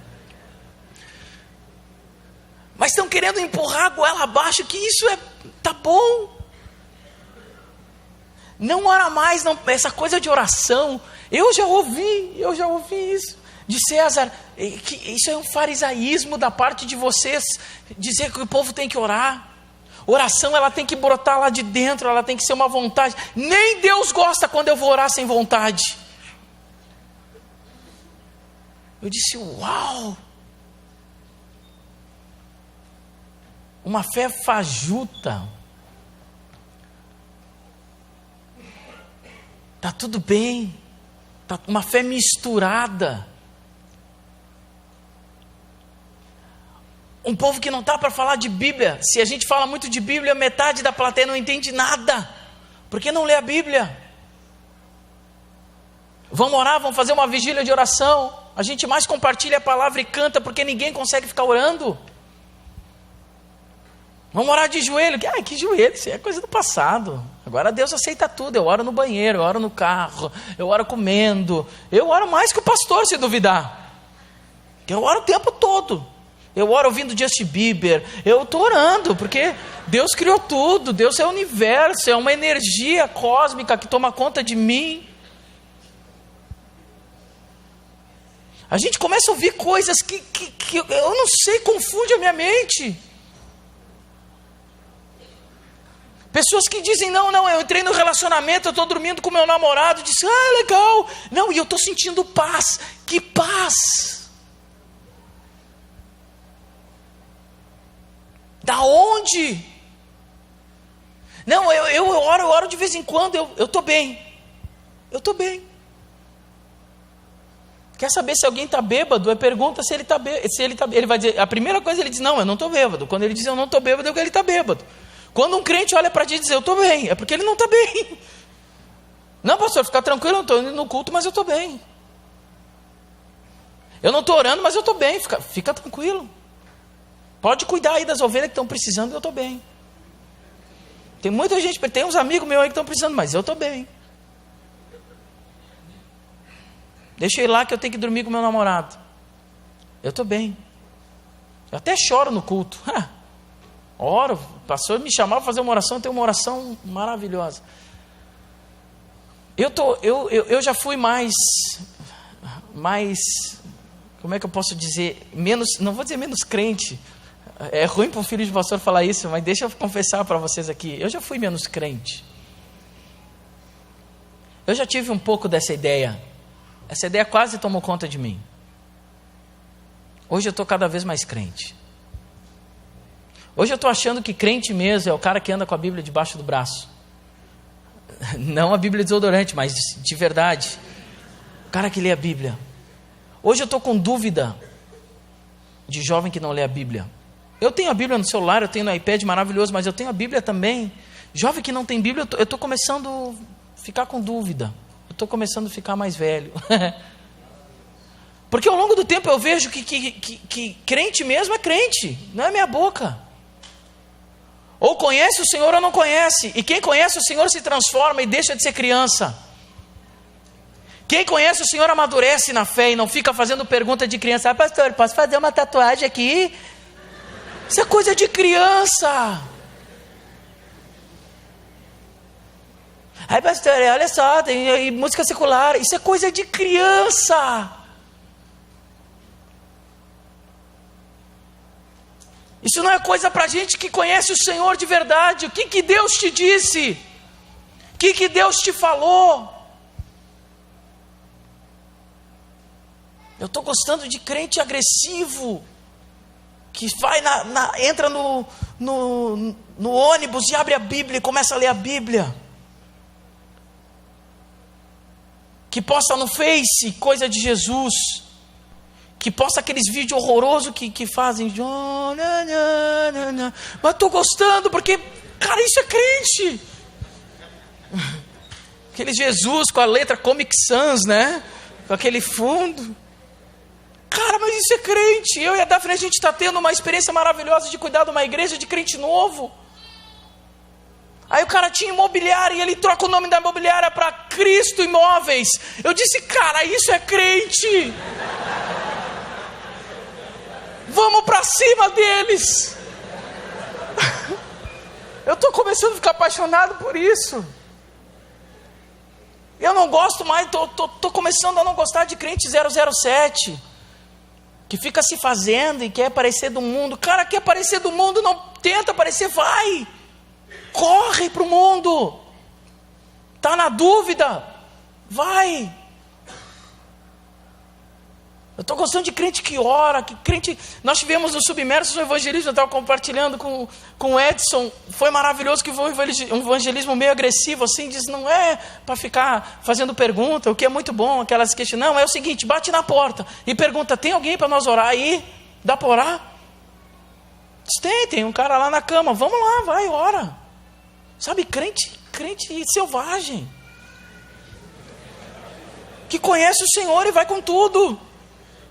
Mas estão querendo empurrar a goela abaixo que isso tá bom. Não ora mais, não, essa coisa de oração. Eu já ouvi isso de César, que isso é um farisaísmo da parte de vocês, dizer que o povo tem que orar. Oração, ela tem que brotar lá de dentro, ela tem que ser uma vontade. Nem Deus gosta quando eu vou orar sem vontade. Eu disse, uau! Uma fé fajuta. Tá tudo bem. Tá uma fé misturada. Um povo que não está para falar de Bíblia. Se a gente fala muito de Bíblia, metade da plateia não entende nada. Por que não lê a Bíblia? Vamos orar, vamos fazer uma vigília de oração. A gente mais compartilha a palavra e canta, porque ninguém consegue ficar orando. Vamos orar de joelho. Que joelho? Isso é coisa do passado. Agora Deus aceita tudo. Eu oro no banheiro, eu oro no carro, eu oro comendo. Eu oro mais que o pastor, se duvidar. Eu oro o tempo todo. Eu oro ouvindo Justin Bieber. Eu estou orando, porque Deus criou tudo. Deus é o universo, é uma energia cósmica que toma conta de mim. A gente começa a ouvir coisas que eu não sei, confunde a minha mente. Pessoas que dizem, não, eu entrei no relacionamento, eu estou dormindo com meu namorado, disse, legal. Não, e eu estou sentindo paz. Que paz! Da onde? Não, eu oro de vez em quando, eu estou bem. Eu estou bem. Quer saber se alguém está bêbado? Pergunta se ele está bêbado. Ele vai dizer, a primeira coisa ele diz, não, eu não estou bêbado. Quando ele diz, eu não estou bêbado, é porque ele está bêbado. Quando um crente olha para ti e diz, eu estou bem, é porque ele não está bem. Não, pastor, fica tranquilo, eu estou indo no culto, mas eu estou bem. Eu não estou orando, mas eu estou bem, fica tranquilo. Pode cuidar aí das ovelhas que estão precisando, eu estou bem. Tem muita gente, tem uns amigos meus aí que estão precisando, mas eu estou bem. Deixa eu ir lá que eu tenho que dormir com meu namorado. Eu estou bem. Eu até choro no culto. Oro, o pastor me chamava para fazer uma oração, tem uma oração maravilhosa. Eu já fui mais, como é que eu posso dizer, não vou dizer menos crente. É ruim para o filho de pastor falar isso, mas deixa eu confessar para vocês aqui. Eu já fui menos crente. Eu já tive um pouco dessa ideia. Essa ideia quase tomou conta de mim. Hoje eu estou cada vez mais crente. Hoje eu estou achando que crente mesmo é o cara que anda com a Bíblia debaixo do braço. Não a Bíblia desodorante, mas de verdade. O cara que lê a Bíblia. Hoje eu estou com dúvida de jovem que não lê a Bíblia. Eu tenho a Bíblia no celular, eu tenho no iPad maravilhoso, mas eu tenho a Bíblia também. Jovem que não tem Bíblia, eu estou começando a ficar com dúvida. Eu estou começando a ficar mais velho. Porque ao longo do tempo eu vejo que crente mesmo é crente, não é minha boca. Ou conhece o Senhor ou não conhece. E quem conhece o Senhor se transforma e deixa de ser criança. Quem conhece o Senhor amadurece na fé e não fica fazendo pergunta de criança. Pastor, posso fazer uma tatuagem aqui? Isso é coisa de criança. Pastor, olha só, tem música secular. Isso é coisa de criança. Isso não é coisa para gente que conhece o Senhor de verdade. O que Deus te disse? O que Deus te falou? Eu estou gostando de crente agressivo, que vai entra no ônibus e abre a Bíblia e começa a ler a Bíblia. Que posta no Face coisa de Jesus. Que posta aqueles vídeos horrorosos que fazem. Mas estou gostando porque, cara, isso é crente. Aquele Jesus com a letra Comic Sans, né? Com aquele fundo. Cara, mas isso é crente. Eu e a Daphne, a gente está tendo uma experiência maravilhosa de cuidar de uma igreja de crente novo. Aí o cara tinha imobiliária e ele troca o nome da imobiliária para Cristo Imóveis. Eu disse, cara, isso é crente. Vamos para cima deles. Eu estou começando a ficar apaixonado por isso. Eu não gosto mais, estou começando a não gostar de crente 007, que fica se fazendo e quer aparecer do mundo. Cara, quer aparecer do mundo, não tenta aparecer, vai. Corre para o mundo. Está na dúvida, vai. Eu estou gostando de crente que ora, que crente... Nós tivemos no Submersos um evangelismo, eu estava compartilhando com o Edson, foi maravilhoso, que foi um evangelismo meio agressivo, assim, diz, não é para ficar fazendo pergunta, o que é muito bom, aquelas questões, não, é o seguinte, bate na porta e pergunta, tem alguém para nós orar aí? Dá para orar? Diz, tem um cara lá na cama, vamos lá, vai, ora. Sabe, crente selvagem, que conhece o Senhor e vai com tudo.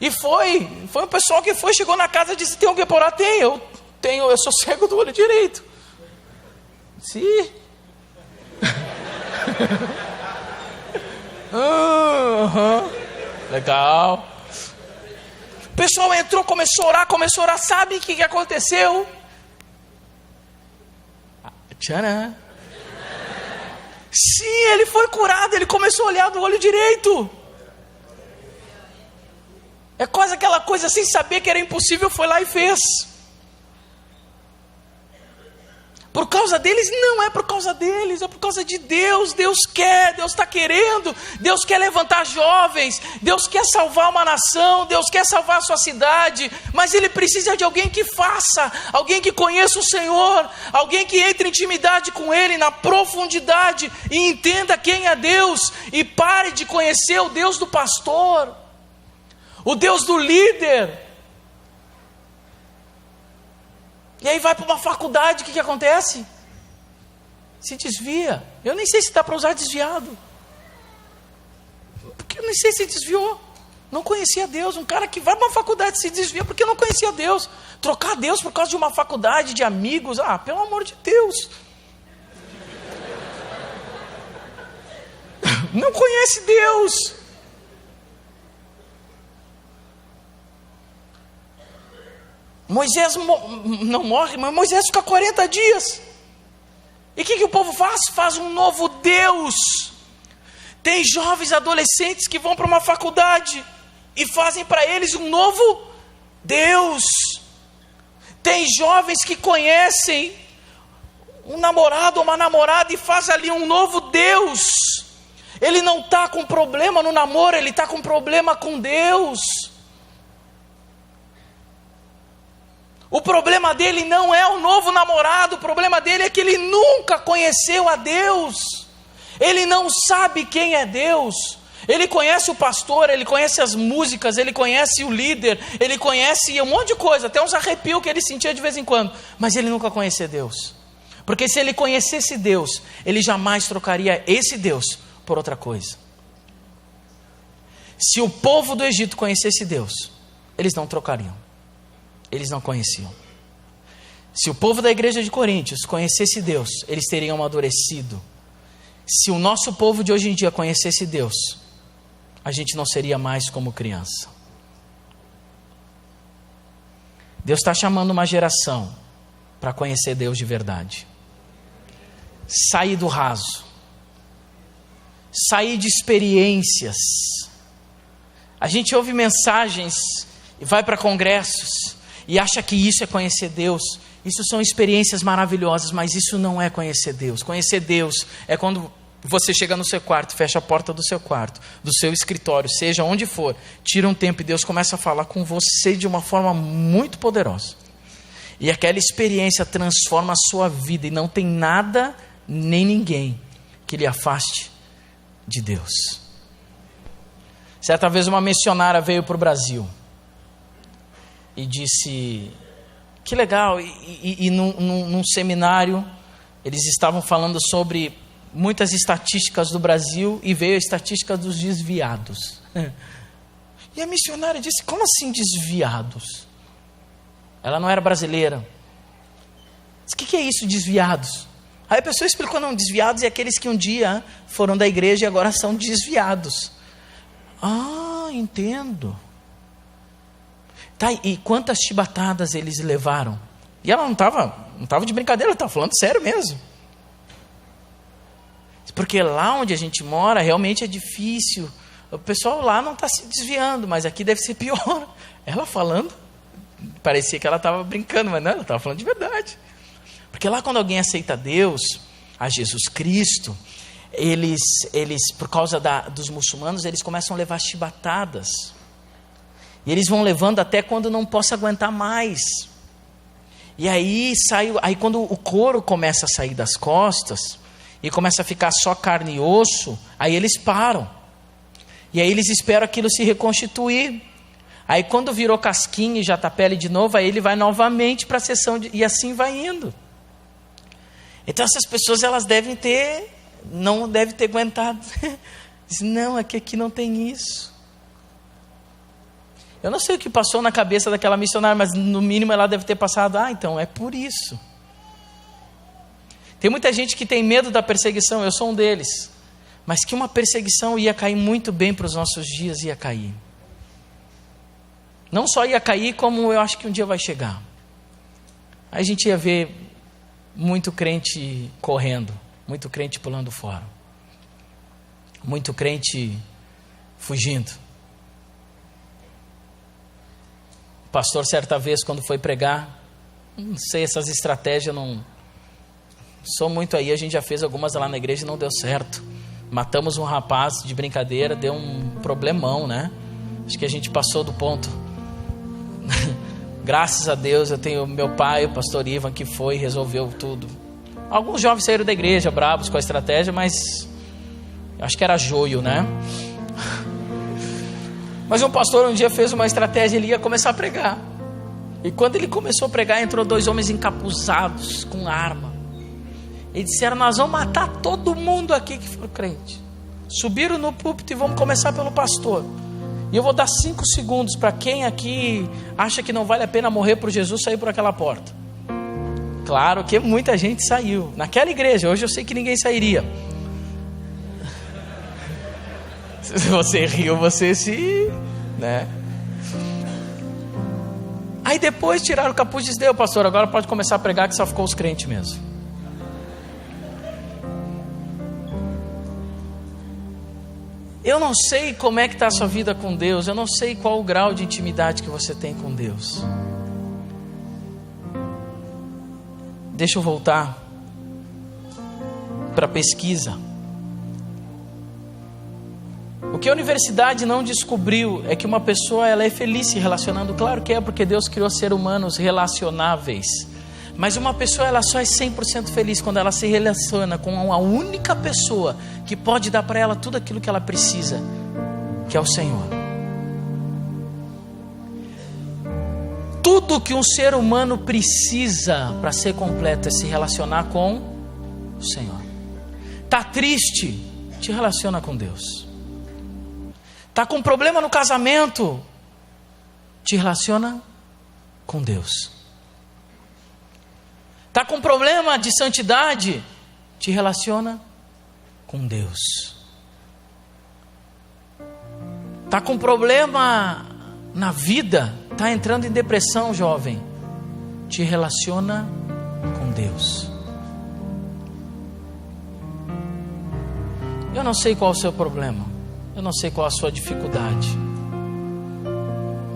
E foi um pessoal que chegou na casa e disse, tem alguém para orar? Tem, eu sou cego do olho direito. Sim. Legal. O pessoal entrou, começou a orar, sabe o que aconteceu? Tcharam. Sim, ele foi curado, ele começou a olhar do olho direito. É quase aquela coisa, sem saber que era impossível, foi lá e fez. Por causa deles? Não é por causa deles, é por causa de Deus. Deus quer, Deus está querendo, Deus quer levantar jovens, Deus quer salvar uma nação, Deus quer salvar a sua cidade, mas Ele precisa de alguém que faça, alguém que conheça o Senhor, alguém que entre em intimidade com Ele, na profundidade, e entenda quem é Deus, e pare de conhecer o Deus do pastor, o Deus do líder. E aí vai para uma faculdade, o que acontece? Se desvia. Eu nem sei se dá para usar desviado, porque eu nem sei se desviou. Não conhecia Deus. Um cara que vai para uma faculdade se desvia porque não conhecia Deus. Trocar Deus por causa de uma faculdade, de amigos, pelo amor de Deus. Não conhece Deus. Moisés não morre, mas Moisés fica 40 dias. E o que o povo faz? Faz um novo Deus. Tem jovens adolescentes que vão para uma faculdade e fazem para eles um novo Deus. Tem jovens que conhecem um namorado ou uma namorada e faz ali um novo Deus. Ele não está com problema no namoro, ele está com problema com Deus. O problema dele não é o novo namorado, o problema dele é que ele nunca conheceu a Deus. Ele não sabe quem é Deus. Ele conhece o pastor, ele conhece as músicas, ele conhece o líder, ele conhece um monte de coisa, até uns arrepios que ele sentia de vez em quando, mas ele nunca conhecia Deus. Porque se ele conhecesse Deus, ele jamais trocaria esse Deus por outra coisa. Se o povo do Egito conhecesse Deus, eles não trocariam. Eles não conheciam. Se o povo da igreja de Coríntios conhecesse Deus, eles teriam amadurecido. Se o nosso povo de hoje em dia conhecesse Deus, a gente não seria mais como criança. Deus está chamando uma geração para conhecer Deus de verdade. Sair do raso. Sair de experiências. A gente ouve mensagens e vai para congressos e acha que isso é conhecer Deus. Isso são experiências maravilhosas, mas isso não é conhecer Deus. Conhecer Deus é quando você chega no seu quarto, fecha a porta do seu quarto, do seu escritório, seja onde for, tira um tempo e Deus começa a falar com você de uma forma muito poderosa. E aquela experiência transforma a sua vida e não tem nada nem ninguém que lhe afaste de Deus. Certa vez uma missionária veio para o Brasil e disse, que legal, e num seminário eles estavam falando sobre muitas estatísticas do Brasil e veio a estatística dos desviados. E a missionária disse: como assim desviados? Ela não era brasileira. Disse: o que é isso, desviados? Aí a pessoa explicou: não, desviados é aqueles que um dia foram da igreja e agora são desviados. Ah, entendo. Tá, e quantas chibatadas eles levaram? E ela não estava de brincadeira, ela estava falando sério mesmo. Porque lá onde a gente mora realmente é difícil. O pessoal lá não está se desviando, mas aqui deve ser pior. Ela falando, parecia que ela estava brincando, mas não, ela estava falando de verdade. Porque lá quando alguém aceita Deus, a Jesus Cristo, eles por causa dos muçulmanos, eles começam a levar chibatadas. E eles vão levando até quando não possa aguentar mais. E aí quando o couro começa a sair das costas, e começa a ficar só carne e osso, aí eles param. E aí eles esperam aquilo se reconstituir. Aí quando virou casquinha e já está pele de novo, aí ele vai novamente para a sessão, e assim vai indo. Então essas pessoas, elas não devem ter aguentado. Diz: não, aqui não tem isso. Eu não sei o que passou na cabeça daquela missionária, mas no mínimo ela deve ter passado: então é por isso. Tem muita gente que tem medo da perseguição, eu sou um deles. Mas que uma perseguição ia cair muito bem para os nossos dias, ia cair. Não só ia cair, como eu acho que um dia vai chegar. Aí a gente ia ver muito crente correndo, muito crente pulando fora, muito crente fugindo. O pastor, certa vez, quando foi pregar, não sei, essas estratégias não sou muito aí, a gente já fez algumas lá na igreja e não deu certo. Matamos um rapaz de brincadeira, deu um problemão, né? Acho que a gente passou do ponto. Graças a Deus eu tenho meu pai, o pastor Ivan, que foi e resolveu tudo. Alguns jovens saíram da igreja bravos com a estratégia, mas acho que era joio, né? Mas um pastor um dia fez uma estratégia, ele ia começar a pregar. E quando ele começou a pregar, entrou 2 homens encapuzados com arma. E disseram: nós vamos matar todo mundo aqui que for crente. Subiram no púlpito e vamos começar pelo pastor. E eu vou dar 5 segundos para quem aqui acha que não vale a pena morrer por Jesus sair por aquela porta. Claro que muita gente saiu. Naquela igreja, hoje eu sei que ninguém sairia. Se você riu, você se... né? Aí depois tiraram o capuz e disse: deu, pastor, agora pode começar a pregar, que só ficou os crentes mesmo. Eu não sei como é que está a sua vida com Deus. Eu não sei qual o grau de intimidade que você tem com Deus. Deixa eu voltar para a pesquisa. O que a universidade não descobriu é que uma pessoa, ela é feliz se relacionando. Claro que é, porque Deus criou seres humanos relacionáveis. Mas uma pessoa, ela só é 100% feliz quando ela se relaciona com a única pessoa que pode dar para ela tudo aquilo que ela precisa, que é o Senhor. Tudo que um ser humano precisa para ser completo é se relacionar com o Senhor. Está triste? Te relaciona com Deus. Está com problema no casamento? Te relaciona com Deus. Está com problema de santidade? Te relaciona com Deus. Está com problema na vida? Está entrando em depressão, jovem? Te relaciona com Deus. Eu não sei qual é o seu problema. Eu não sei qual é a sua dificuldade.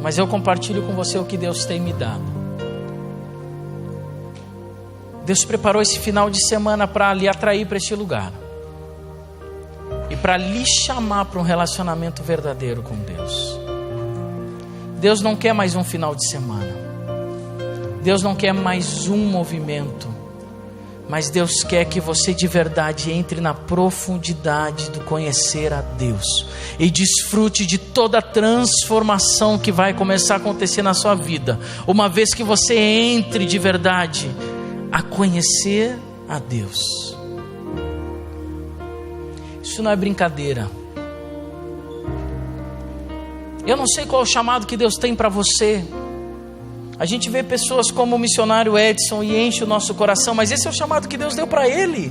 Mas eu compartilho com você o que Deus tem me dado. Deus preparou esse final de semana para lhe atrair para este lugar. E para lhe chamar para um relacionamento verdadeiro com Deus. Deus não quer mais um final de semana. Deus não quer mais um movimento. Mas Deus quer que você de verdade entre na profundidade do conhecer a Deus. E desfrute de toda a transformação que vai começar a acontecer na sua vida. Uma vez que você entre de verdade a conhecer a Deus. Isso não é brincadeira. Eu não sei qual é o chamado que Deus tem para você. A gente vê pessoas como o missionário Edson e enche o nosso coração, mas esse é o chamado que Deus deu para ele,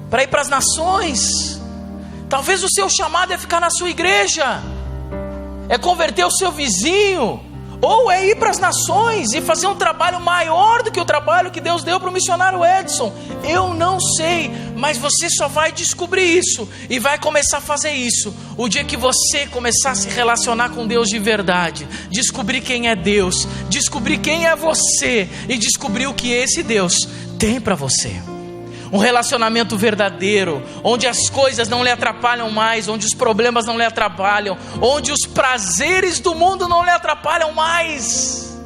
para ir para as nações. Talvez o seu chamado é ficar na sua igreja, é converter o seu vizinho, ou é ir para as nações e fazer um trabalho maior do que o trabalho que Deus deu para o missionário Edson. Eu não sei, mas você só vai descobrir isso e vai começar a fazer isso o dia que você começar a se relacionar com Deus de verdade, descobrir quem é Deus, descobrir quem é você e descobrir o que esse Deus tem para você. Um relacionamento verdadeiro, onde as coisas não lhe atrapalham mais, onde os problemas não lhe atrapalham, onde os prazeres do mundo não lhe atrapalham mais.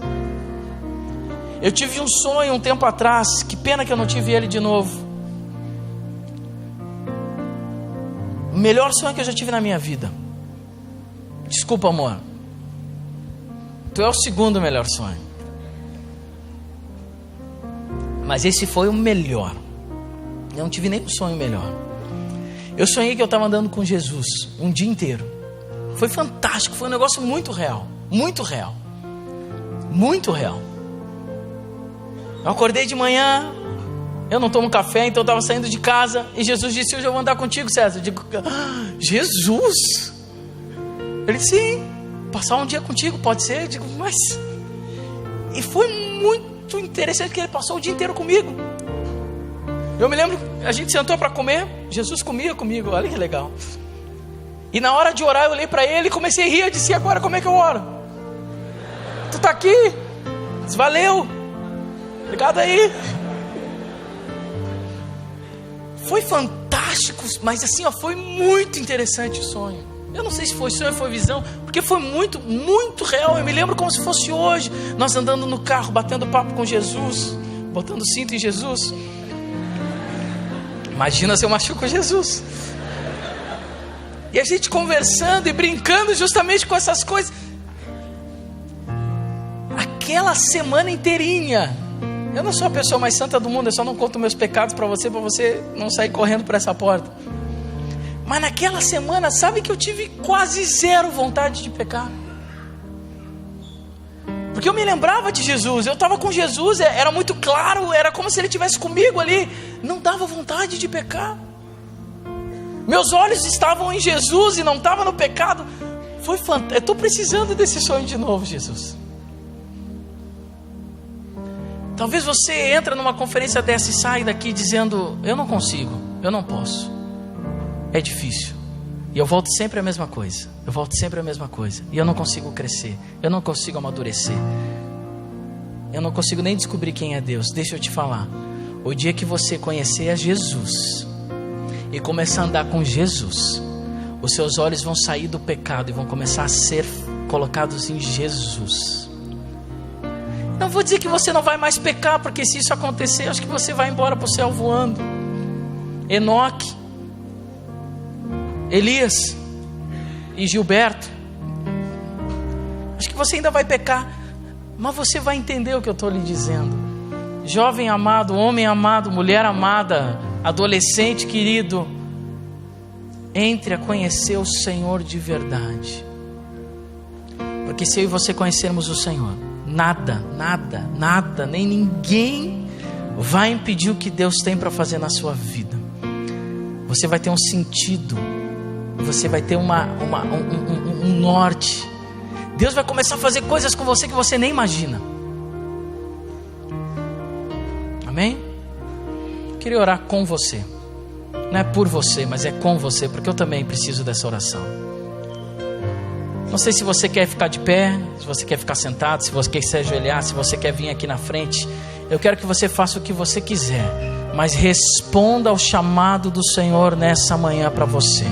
Eu tive um sonho um tempo atrás, que pena que eu não tive ele de novo. O melhor sonho que eu já tive na minha vida. Desculpa, amor, tu é o segundo melhor sonho, mas esse foi o melhor. Eu não tive nenhum sonho melhor. Eu sonhei que eu estava andando com Jesus um dia inteiro. Foi fantástico, foi um negócio muito real. Muito real. Muito real. Eu acordei de manhã, eu não tomo café, então eu estava saindo de casa e Jesus disse: hoje eu vou andar contigo, César. Eu digo: Jesus? Ele disse: sim, passar um dia contigo, pode ser? Eu digo: mas... E foi muito interessante que ele passou o dia inteiro comigo. Eu me lembro, a gente sentou para comer, Jesus comia comigo, olha que legal. E na hora de orar eu olhei para ele e comecei a rir. Eu disse: e agora como é que eu oro? Tu tá aqui? Eu disse: valeu, obrigado aí. Foi fantástico, mas assim, foi muito interessante o sonho. Eu não sei se foi sonho ou foi visão, porque foi muito, muito real. Eu me lembro como se fosse hoje, nós andando no carro, batendo papo com Jesus, botando cinto em Jesus. Imagina se eu machuco Jesus. E a gente conversando e brincando justamente com essas coisas. Aquela semana inteirinha. Eu não sou a pessoa mais santa do mundo, eu só não conto meus pecados para você não sair correndo por essa porta. Mas naquela semana, sabe que eu tive quase zero vontade de pecar. Porque eu me lembrava de Jesus, eu estava com Jesus, era muito claro, era como se ele estivesse comigo ali. Não dava vontade de pecar. Meus olhos estavam em Jesus e não estavam no pecado. Foi fantástico. Eu estou precisando desse sonho de novo, Jesus. Talvez você entre numa conferência dessa e sai daqui dizendo: eu não consigo, eu não posso, é difícil. E eu volto sempre a mesma coisa. Eu volto sempre a mesma coisa. E eu não consigo crescer. Eu não consigo amadurecer. Eu não consigo nem descobrir quem é Deus. Deixa eu te falar. O dia que você conhecer a Jesus e começar a andar com Jesus, os seus olhos vão sair do pecado e vão começar a ser colocados em Jesus. Não vou dizer que você não vai mais pecar, porque se isso acontecer, acho que você vai embora para o céu voando. Enoque, Elias e Gilberto, acho que você ainda vai pecar, mas você vai entender o que eu estou lhe dizendo. Jovem amado, homem amado, mulher amada, adolescente querido, entre a conhecer o Senhor de verdade. Porque se eu e você conhecermos o Senhor, nada, nem ninguém vai impedir o que Deus tem para fazer na sua vida. Você vai ter um sentido, você vai ter um norte. Deus vai começar a fazer coisas com você que você nem imagina. Amém? Eu queria orar com você. Não é por você, mas é com você, porque eu também preciso dessa oração. Não sei se você quer ficar de pé, se você quer ficar sentado, se você quer se ajoelhar, se você quer vir aqui na frente. Eu quero que você faça o que você quiser, mas responda ao chamado do Senhor nessa manhã para você.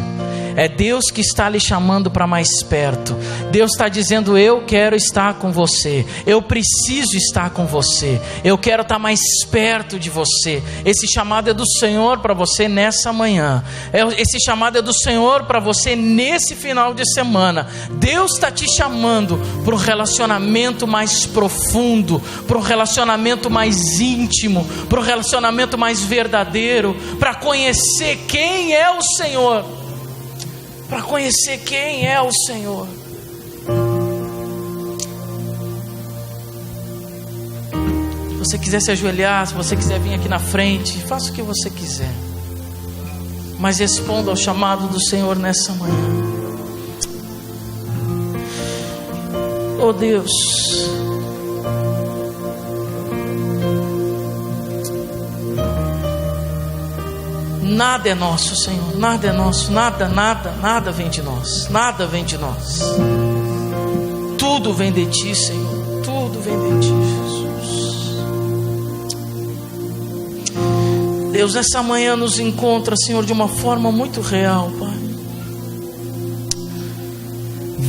É Deus que está lhe chamando para mais perto. Deus está dizendo: eu quero estar com você, eu preciso estar com você, eu quero estar mais perto de você. Esse chamado é do Senhor para você nessa manhã. Esse chamado é do Senhor para você nesse final de semana. Deus está te chamando para um relacionamento mais profundo, para um relacionamento mais íntimo, para um relacionamento mais verdadeiro, para conhecer quem é o Senhor, para conhecer quem é o Senhor. Se você quiser se ajoelhar, se você quiser vir aqui na frente, faça o que você quiser, mas responda ao chamado do Senhor nessa manhã. Oh Deus, nada é nosso, Senhor, nada é nosso, nada vem de nós, nada vem de nós, tudo vem de Ti, Senhor, tudo vem de Ti, Jesus. Deus, nessa manhã nos encontra, Senhor, de uma forma muito real, Pai.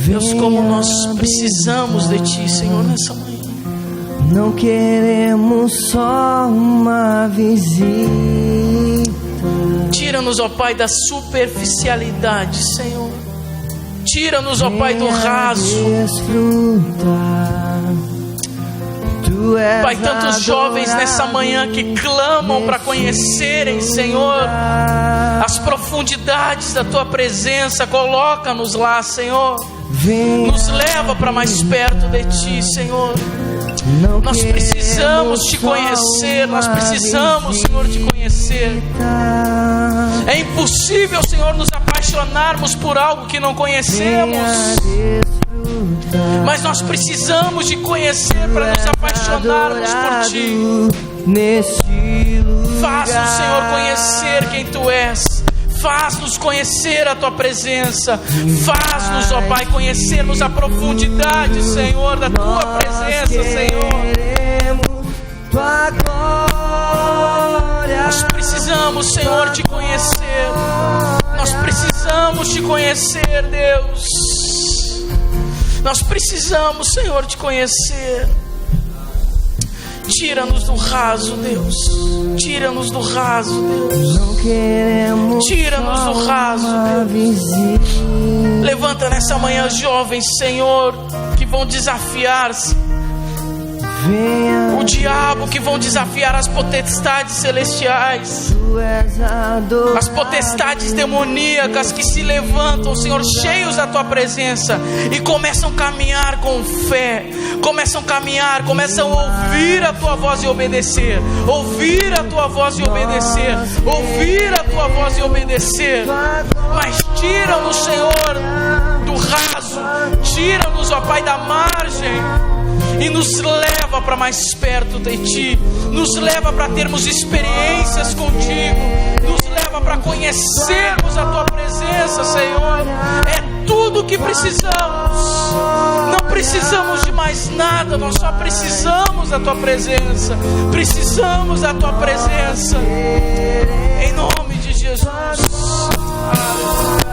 Deus, como nós precisamos de Ti, Senhor, nessa manhã. Não queremos só uma visita. Tira-nos, ó Pai, da superficialidade, Senhor. Tira-nos, ó Pai, do raso. Pai, tantos jovens nessa manhã que clamam para conhecerem, Senhor, as profundidades da Tua presença. Coloca-nos lá, Senhor. Nos leva para mais perto de Ti, Senhor. Nós precisamos Te conhecer. Nós precisamos, Senhor, Te conhecer. É impossível, Senhor, nos apaixonarmos por algo que não conhecemos, mas nós precisamos de conhecer para nos apaixonarmos por Ti. Faz-nos, Senhor, conhecer quem Tu és. Faz-nos conhecer a Tua presença. Faz-nos, ó Pai, conhecermos a profundidade, Senhor, da Tua presença, Senhor. Nós precisamos, Senhor, Te conhecer. Nós precisamos Te conhecer, Deus. Nós precisamos, Senhor, Te conhecer. Tira-nos do raso, Deus. Tira-nos do raso, Deus. Tira-nos do raso, Deus. Levanta nessa manhã jovens, Senhor, que vão desafiar-se o diabo, que vão desafiar as potestades celestiais, as potestades demoníacas que se levantam, Senhor, cheios da Tua presença, e começam a caminhar com fé, começam a caminhar, começam a ouvir a Tua voz e obedecer, ouvir a Tua voz e obedecer, ouvir a Tua voz e obedecer. Mas tira-nos, Senhor, do raso, tira-nos, ó Pai, da margem, e nos leva para mais perto de Ti, nos leva para termos experiências contigo, nos leva para conhecermos a Tua presença, Senhor. É tudo o que precisamos, não precisamos de mais nada, nós só precisamos da Tua presença, precisamos da Tua presença, em nome de Jesus. Aleluia.